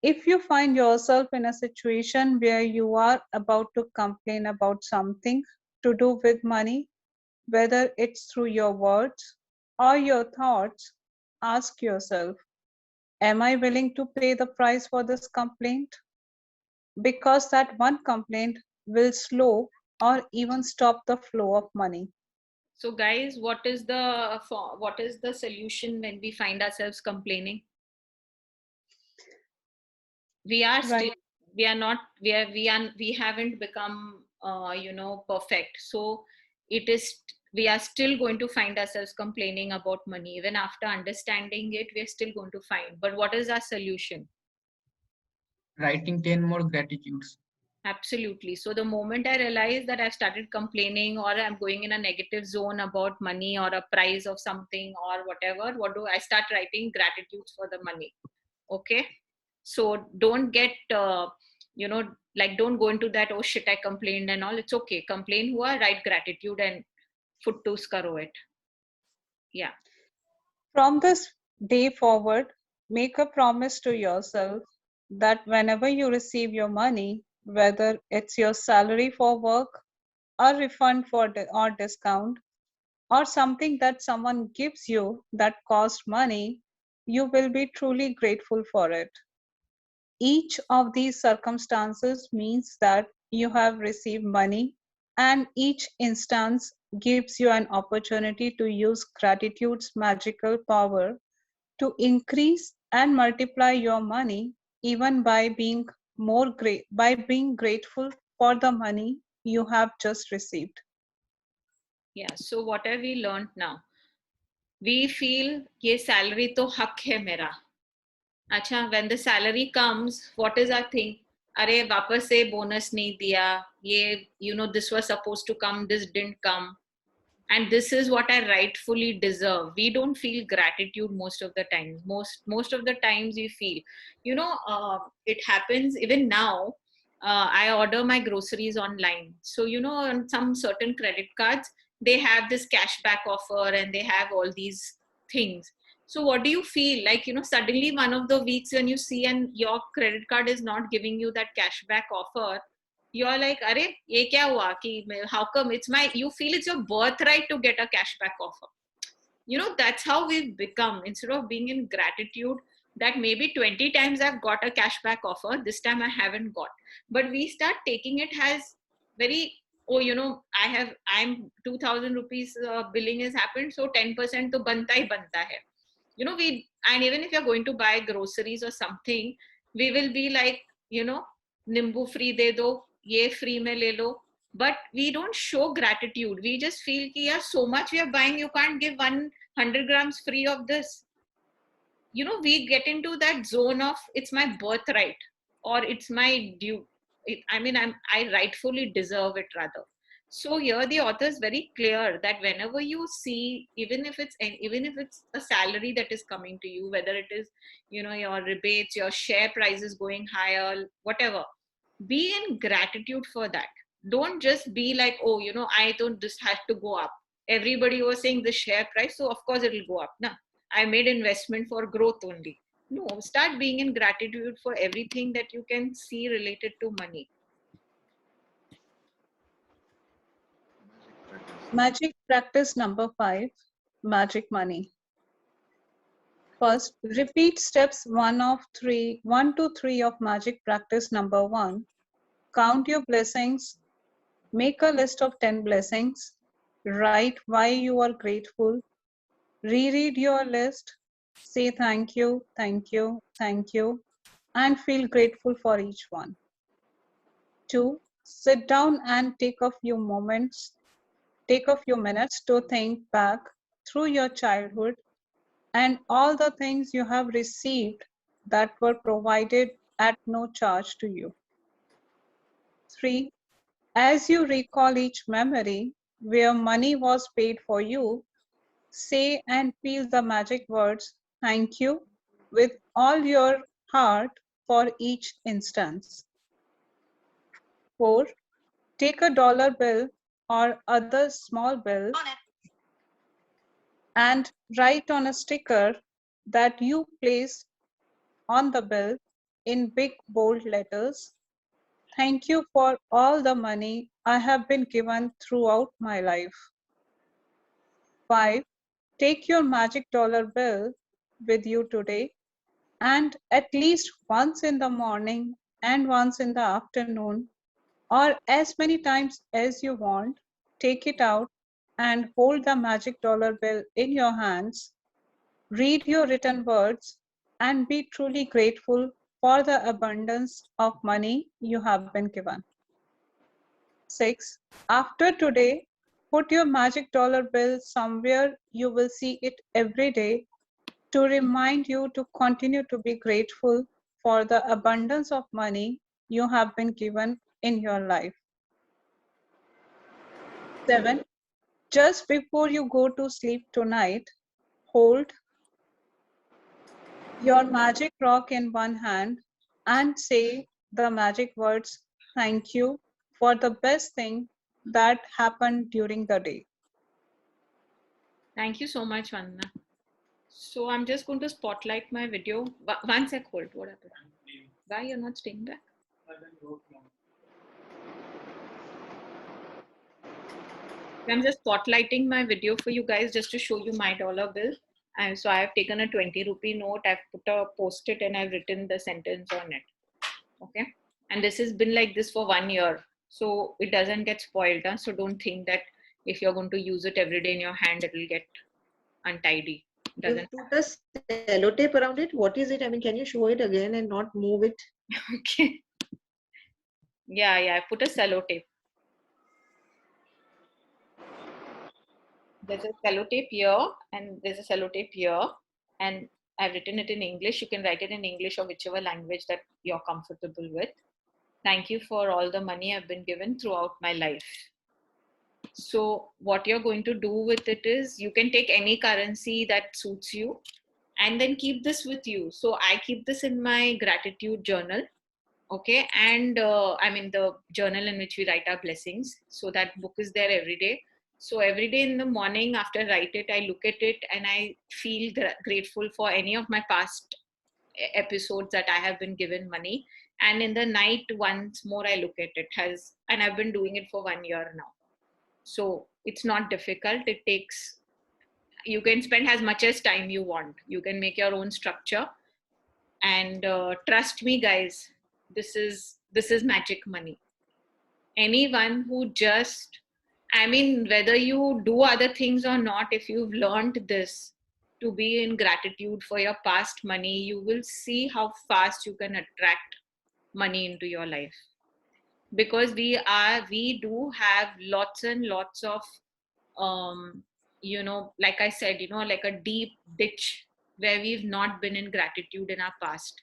If you find yourself in a situation where you are about to complain about something to do with money, whether it's through your words or your thoughts, ask yourself, am I willing to pay the price for this complaint? Because that one complaint will slow or even stop the flow of money. so guys, what is the solution when we find ourselves complaining? We are Right. still, we are not, we haven't become perfect. So it is, we are still going to find ourselves complaining about money. Even after understanding it, we're still going to find. But what is our solution? Writing 10 more gratitudes. Absolutely. So the moment I realize that I've started complaining or I'm going in a negative zone about money or a price of something or whatever, what do I start writing? Gratitudes for the money. Okay. So don't get, like don't go into that, oh shit, I complained and all. It's okay. Complain hua, write gratitude and futtus karo it. Yeah. From this day forward, make a promise to yourself that whenever you receive your money, whether it's your salary for work, a refund or discount, or something that someone gives you that cost money, you will be truly grateful for it. Each of these circumstances means that you have received money, and each instance gives you an opportunity to use gratitude's magical power to increase and multiply your money, even by being being grateful for the money you have just received. Yeah. So what have we learned now? We feel ye salary to hak hai mera. Acha, when the salary comes, what is our thing? अरे वापस से bonus नहीं दिया, ये this was supposed to come, this didn't come, and this is what I rightfully deserve. We don't feel gratitude most of the times. Most of the times we feel, it happens even now. I order my groceries online, so on some certain credit cards they have this cashback offer and they have all these things. So what do you feel like, suddenly one of the weeks when you see and your credit card is not giving you that cashback offer, you're like, "Arey, ye kya hua? Ki, how come it's my?" You feel it's your birthright to get a cashback offer. That's how we've become. Instead of being in gratitude that maybe 20 times I've got a cashback offer, this time I haven't got. But we start taking it as very, oh, I'm 2,000 rupees billing has happened, so 10% to banta hi banta hai. And even if you're going to buy groceries or something, we will be like, nimbu free de do, ye free mein le lo. But we don't show gratitude. We just feel ki, yeah, so much we are buying, you can't give 100 grams free of this. We get into that zone of it's my birthright or it's my due. I rightfully deserve it rather. So here the author is very clear that whenever you see, even if it's a salary that is coming to you, whether it is, your rebates, your share price is going higher, whatever, be in gratitude for that. Don't just be like, oh, I don't, this has to go up. Everybody was saying the share price, so of course it will go up. No, I made investment for growth only. No, start being in gratitude for everything that you can see related to money. Magic practice number 5, magic money. First, repeat steps 1 to 3 of magic practice number 1. Count your blessings. Make a list of 10 blessings. Write why you are grateful. Reread your list. Say thank you, thank you, thank you, and feel grateful for each one. 2. Sit down and take a few minutes to think back through your childhood and all the things you have received that were provided at no charge to you. 3. As you recall each memory where money was paid for you, say and feel the magic words, thank you, with all your heart for each instance. 4. Take a dollar bill or other small bill and write on a sticker that you place on the bill in big bold letters, thank you for all the money I have been given throughout my life. 5. Take your magic dollar bill with you today and at least once in the morning and once in the afternoon, or as many times as you want, take it out and hold the magic dollar bill in your hands. Read your written words and be truly grateful for the abundance of money you have been given. 6. After today, put your magic dollar bill somewhere you will see it every day to remind you to continue to be grateful for the abundance of money you have been given in your life. 7. Just before you go to sleep tonight, hold your magic rock in one hand and say the magic words, thank you for the best thing that happened during the day. Thank you so much, Vandana. So I'm just going to spotlight my video. One sec, hold. What happened? Why you're not staying back? I'm just spotlighting my video for you guys just to show you my dollar bill. And so I have taken a 20 rupee note, I've put a post-it and I've written the sentence on it. Okay. And this has been like this for 1 year. So it doesn't get spoiled. Huh? So don't think that if you're going to use it every day in your hand, it will get untidy. You put a sellotape around it. What is it? I mean, can you show it again and not move it? Okay. Yeah, I put a sellotape. There's a sellotape here and there's a sellotape here, and I've written it in English. You can write it in English or whichever language that you're comfortable with. Thank you for all the money I've been given throughout my life. So what you're going to do with it is you can take any currency that suits you and then keep this with you. So I keep this in my gratitude journal. Okay. And the journal in which we write our blessings. So that book is there every day. So every day in the morning after I write it, I look at it and I feel grateful for any of my past episodes that I have been given money. And in the night, once more, I look at it. And I've been doing it for 1 year now. So it's not difficult. You can spend as much as time you want. You can make your own structure. And trust me, guys, this is magic money. Anyone who whether you do other things or not, if you've learned this to be in gratitude for your past money, you will see how fast you can attract money into your life. Because we do have lots and lots of, like I said, like a deep ditch where we've not been in gratitude in our past.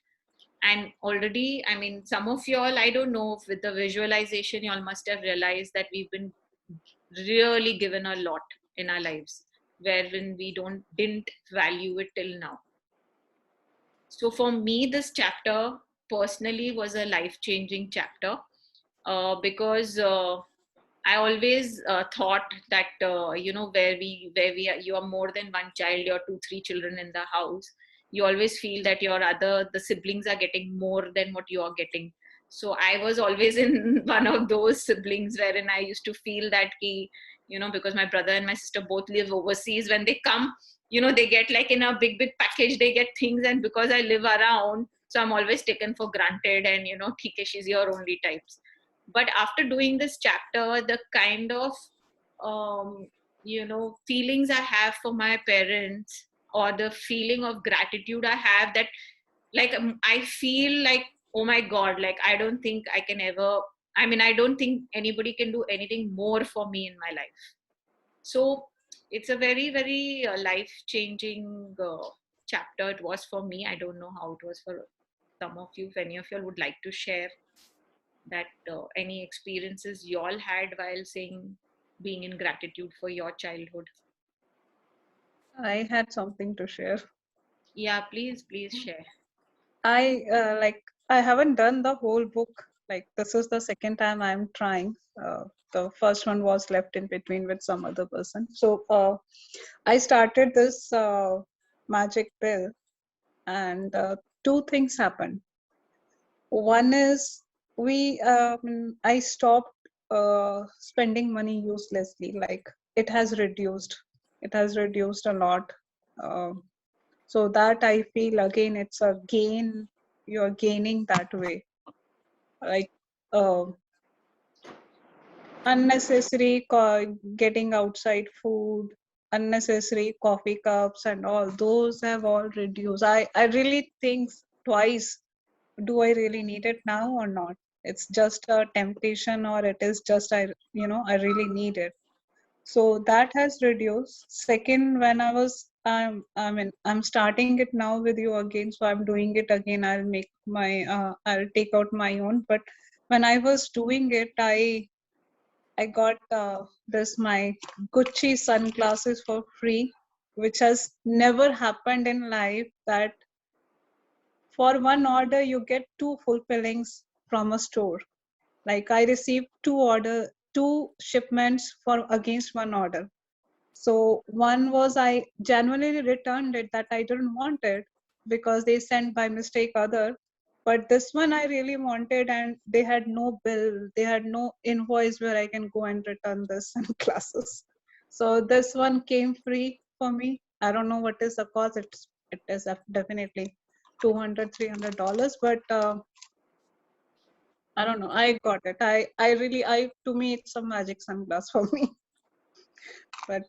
And already, I mean, some of y'all, I don't know, if with the visualization, y'all must have realized that we've been really given a lot in our lives, wherein we didn't value it till now. So for me, this chapter personally was a life-changing chapter, because I always thought that where we are, you are more than one child, you're 2, 3 children in the house. You always feel that the siblings are getting more than what you are getting. So I was always in one of those siblings wherein I used to feel that because my brother and my sister both live overseas, when they come, they get like in a big package, they get things, and because I live around, so I'm always taken for granted, and "Theek hai, she's your only" types. But after doing this chapter, the kind of feelings I have for my parents, or the feeling of gratitude I have, that like I feel like, oh my god, like I don't think I can ever, I mean, I don't think anybody can do anything more for me in my life. So it's a very, very life changing chapter. It was for me. I don't know how it was for some of you. If any of you would like to share that any experiences you all had while being in gratitude for your childhood. I had something to share. Yeah, please share. I haven't done the whole book. Like, this is the second time I'm trying. The first one was left in between with some other person. So I started this magic pill, and two things happened. One is I stopped spending money uselessly. Like, it has reduced. It has reduced a lot. So that I feel, again, it's a gain. You're gaining that way. Like unnecessary getting outside food, unnecessary coffee cups, and all those have all reduced. I really think twice, do I really need it now or not? It's just a temptation, or it is just I really need it. So that has reduced. Second, when I'm starting it now with you again, so I'm doing it again. I'll take out my own. But when I was doing it, I got my Gucci sunglasses for free, which has never happened in life, that for one order you get 2 fulfillings from a store. Like, I received 2 shipments for against one order. So one was, I genuinely returned it, that I didn't want it because they sent by mistake other. But this one I really wanted, and they had no bill, they had no invoice where I can go and return this sunglasses. So this one came free for me. I don't know what is the cost. It is definitely $200-300, but I don't know. I got it. To me, it's a magic sunglass for me. But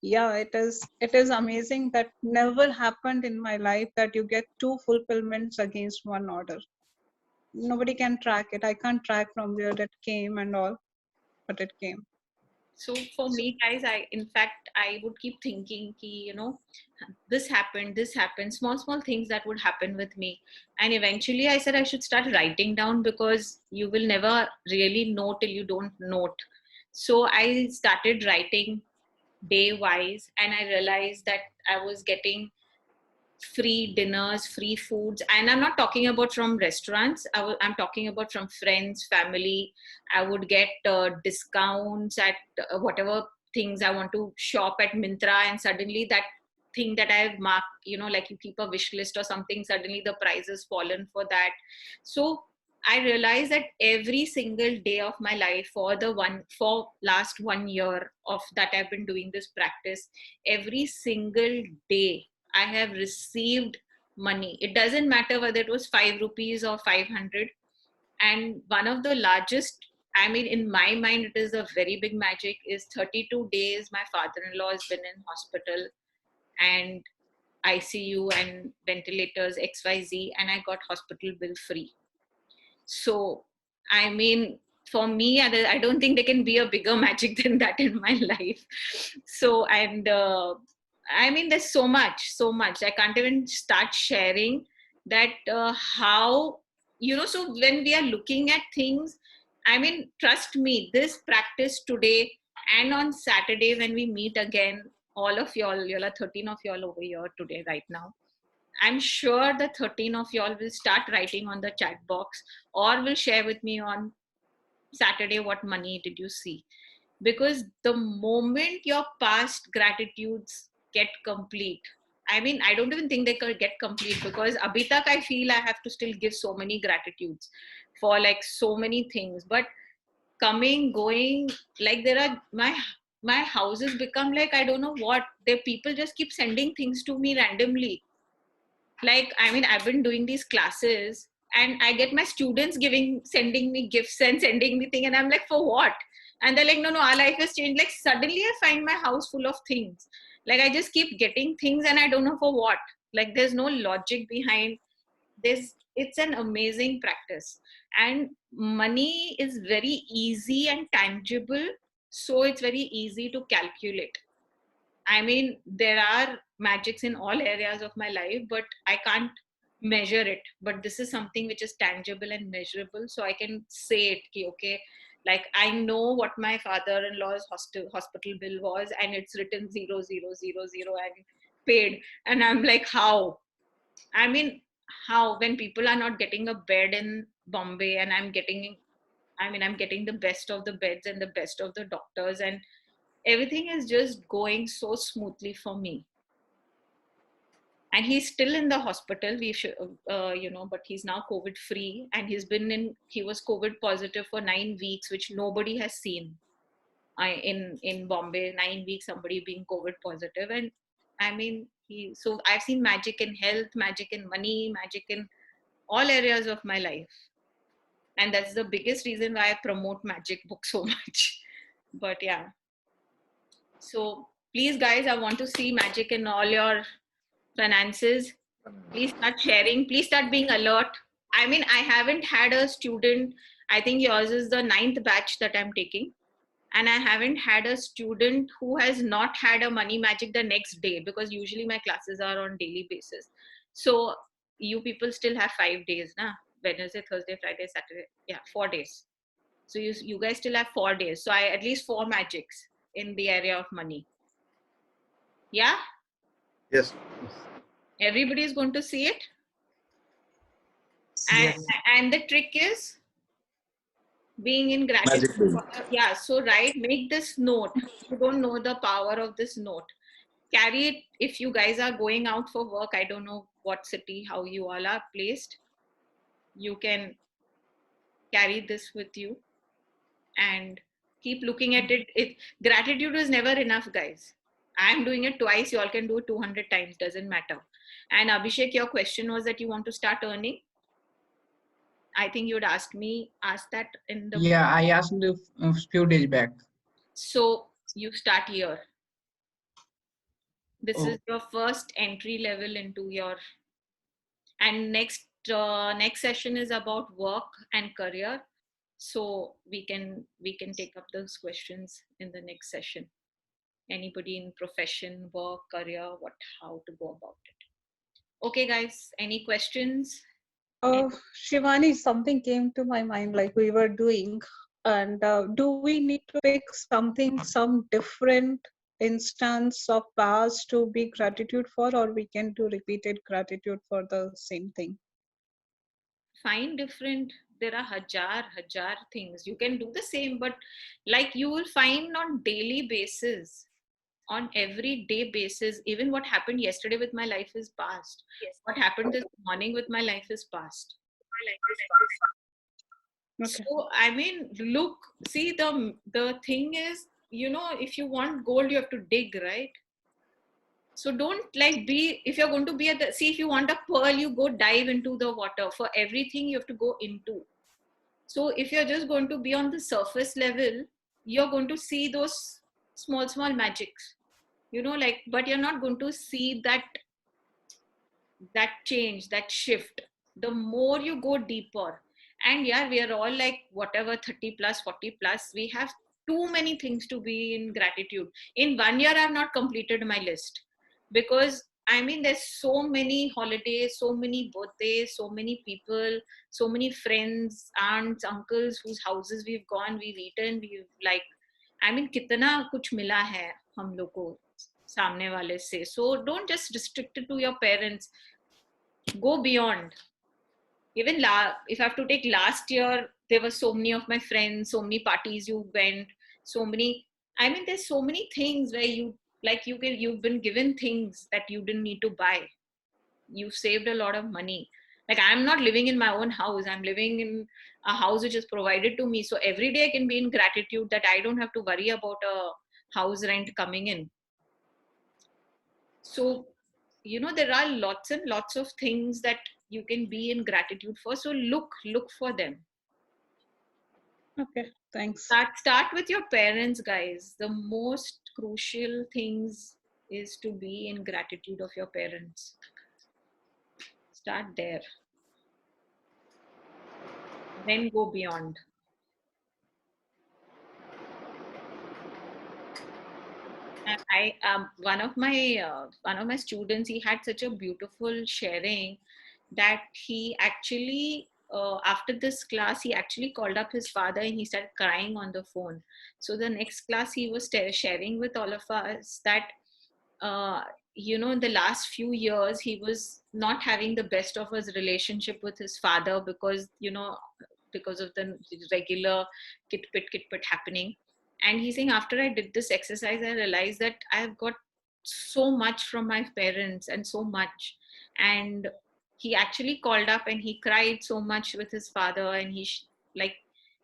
yeah, it is amazing. That never happened in my life, that you get 2 fulfillments against one order. Nobody can track it. I can't track from where it came and all, but it came. So for me, guys, I would keep thinking, this happened, small things that would happen with me. And eventually I said I should start writing down, because you will never really know till you don't note. So I started writing day wise, and I realized that I was getting free dinners, free foods. And I'm not talking about from restaurants. I'm talking about from friends, family. I would get discounts at whatever things I want to shop at Myntra, and suddenly that thing that I've marked, like you keep a wish list or something, suddenly the price has fallen for that. So I realized that every single day of my life for last 1 year of that I've been doing this practice, every single day I have received money. It doesn't matter whether it was 5 rupees or 500. And one of the largest, I mean, in my mind, it is a very big magic, is 32 days my father-in-law has been in hospital and ICU and ventilators, XYZ, and I got hospital bill free. So, I mean, for me, I don't think there can be a bigger magic than that in my life. So, and I mean, there's so much. I can't even start sharing. that how, so when we are looking at things, I mean, trust me, this practice today and on Saturday when we meet again, all of y'all are 13 of y'all over here today right now. I'm sure the 13 of y'all will start writing on the chat box or will share with me on Saturday what money did you see. Because the moment your past gratitudes get complete, I mean, I don't even think they could get complete, because abhi tak I feel I have to still give so many gratitudes for like so many things. But coming, going, like there are my houses become like, I don't know what, the people just keep sending things to me randomly. Like, I mean, I've been doing these classes and I get my students sending me gifts and sending me things, and I'm like, for what? And they're like, no, our life has changed. Like, suddenly I find my house full of things. Like, I just keep getting things and I don't know for what. Like, there's no logic behind this. It's an amazing practice. And money is very easy and tangible. So it's very easy to calculate. I mean, there are magics in all areas of my life, but I can't measure it. But this is something which is tangible and measurable. So I can say it, ki, okay, like I know what my father-in-law's hospital bill was, and it's written 00000 and paid. And I'm like, how? I mean, how, when people are not getting a bed in Bombay and I'm getting the best of the beds and the best of the doctors, and everything is just going so smoothly for me. And he's still in the hospital, but he's now COVID free, and he was COVID positive for 9 weeks, which nobody has seen in Bombay. 9 weeks, somebody being COVID positive. And I mean, so I've seen magic in health, magic in money, magic in all areas of my life. And that's the biggest reason why I promote magic book so much. But yeah. So please, guys, I want to see magic in all your finances. Please start sharing. Please start being alert. I mean, I haven't had a student, I think yours is the 9th batch that I'm taking. And I haven't had a student who has not had a money magic the next day, because usually my classes are on daily basis. So you people still have 5 days, na? Wednesday, Thursday, Friday, Saturday. Yeah, 4 days. So you guys still have 4 days. So I at least 4 magics in the area of money. Yeah? Yes. Everybody is going to see it. Yes. And the trick is being in gratitude. Yeah, so make this note. You don't know the power of this note. Carry it if you guys are going out for work. I don't know what city, how you all are placed. You can carry this with you and keep looking at it. Gratitude is never enough, guys. I'm doing it twice. You all can do it 200 times. Doesn't matter. And Abhishek, your question was that you want to start earning. I think you'd ask that in the... Yeah, I asked a few days back. So you start here. This is your first entry level into your... And next session is about work and career. So we can take up those questions in the next session. Anybody in profession, work, career, how to go about it. Okay, guys, any questions? Shivani, something came to my mind like we were doing. And do we need to pick some different instance of past to be gratitude for, or we can do repeated gratitude for the same thing? Find different. There are hajar things. You can do the same, but like you will find on daily basis, on everyday basis, even what happened yesterday with my life is past. Yes. What happened this morning with my life is past. Okay. So I mean, look, see, the thing is, if you want gold, you have to dig, right? So don't if you're going to be if you want a pearl, you go dive into the water. For everything, you have to go into. So if you're just going to be on the surface level, you're going to see those small magics, but you're not going to see that change, that shift. The more you go deeper, and yeah, we are all like whatever 30 plus, 40 plus, we have too many things to be in gratitude. In 1 year, I have not completed my list, because I mean, there's so many holidays, so many birthdays, so many people, so many friends, aunts, uncles whose houses we've gone, we've eaten, we've like, I mean, kitna kuch mila hai hum log ko samne wale se. So don't just restrict it to your parents. Go beyond. Even if I have to take last year, there were so many of my friends, so many parties you went, so many. I mean, there's so many things where you've been given things that you didn't need to buy. You've saved a lot of money. Like, I'm not living in my own house. I'm living in a house which is provided to me. So every day I can be in gratitude that I don't have to worry about a house rent coming in. So, there are lots and lots of things that you can be in gratitude for. So look for them. Okay, thanks. Start with your parents, guys. The most crucial things is to be in gratitude of your parents. Start there. Then go beyond. And one of my students, he had such a beautiful sharing that he actually after this class he actually called up his father and he started crying on the phone. So the next class he was sharing with all of us that in the last few years he was not having the best of his relationship with his father because of the regular kit pit happening. And he's saying, after I did this exercise, I realized that I've got so much from my parents and so much. And he actually called up and he cried so much with his father. And he's like,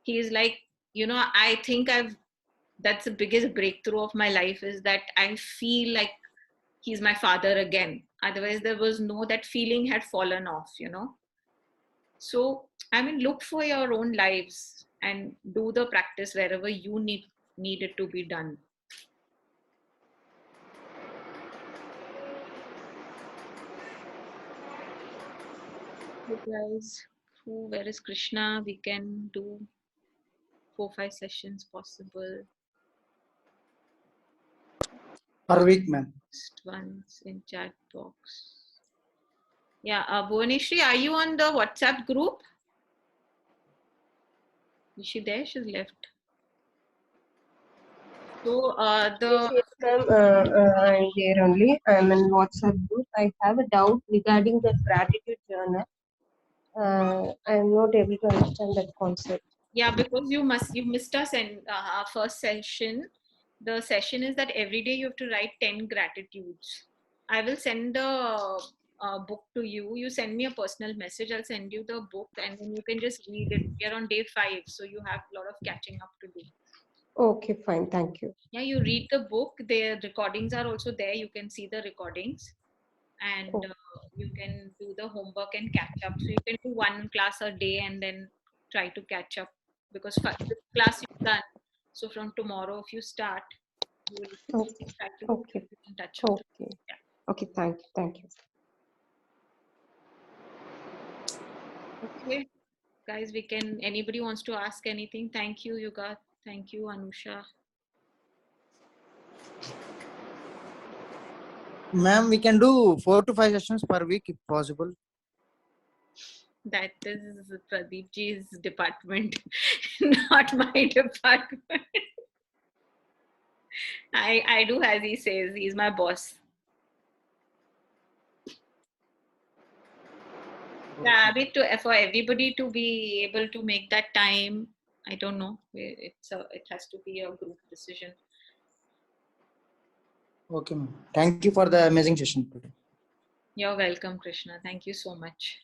I think that's the biggest breakthrough of my life, is that I feel like he's my father again. Otherwise, there was that feeling had fallen off, So, I mean, look for your own lives and do the practice wherever you need it to be done. Okay, guys, where is Krishna? We can do 4-5 sessions possible. Per week, ma'am. Just once in chat box. Yeah, Bhuvaneshri, are you on the WhatsApp group? Is she there? She's left. So Yes, ma'am. I'm there only. I'm in WhatsApp group. I have a doubt regarding the gratitude journal. I'm not able to understand that concept. Yeah, because you missed us in our first session. The session is that every day you have to write 10 gratitudes. I will send the book to you. You send me a personal message. I'll send you the book and then you can just read it. We are on day 5, so you have a lot of catching up to do. Okay, fine. Thank you. Yeah, you read the book. The recordings are also there. You can see the recordings and you can do the homework and catch up. So you can do one class a day and then try to catch up, because this class you've done. So from tomorrow, if you start, you will try to Okay. keep in touch with Okay. Yeah. Okay. Thank you. Thank you. Okay, guys, anybody wants to ask anything? Thank you, Yuga. Thank you, Anusha. Ma'am, we can do 4 to 5 sessions per week if possible. That is Pradeep ji's department, not my department. I do as he says. He's my boss. Yeah, for everybody to be able to make that time, I don't know. It has to be a group decision. Okay, ma'am. Thank you for the amazing session today. You're welcome, Krishna. Thank you so much.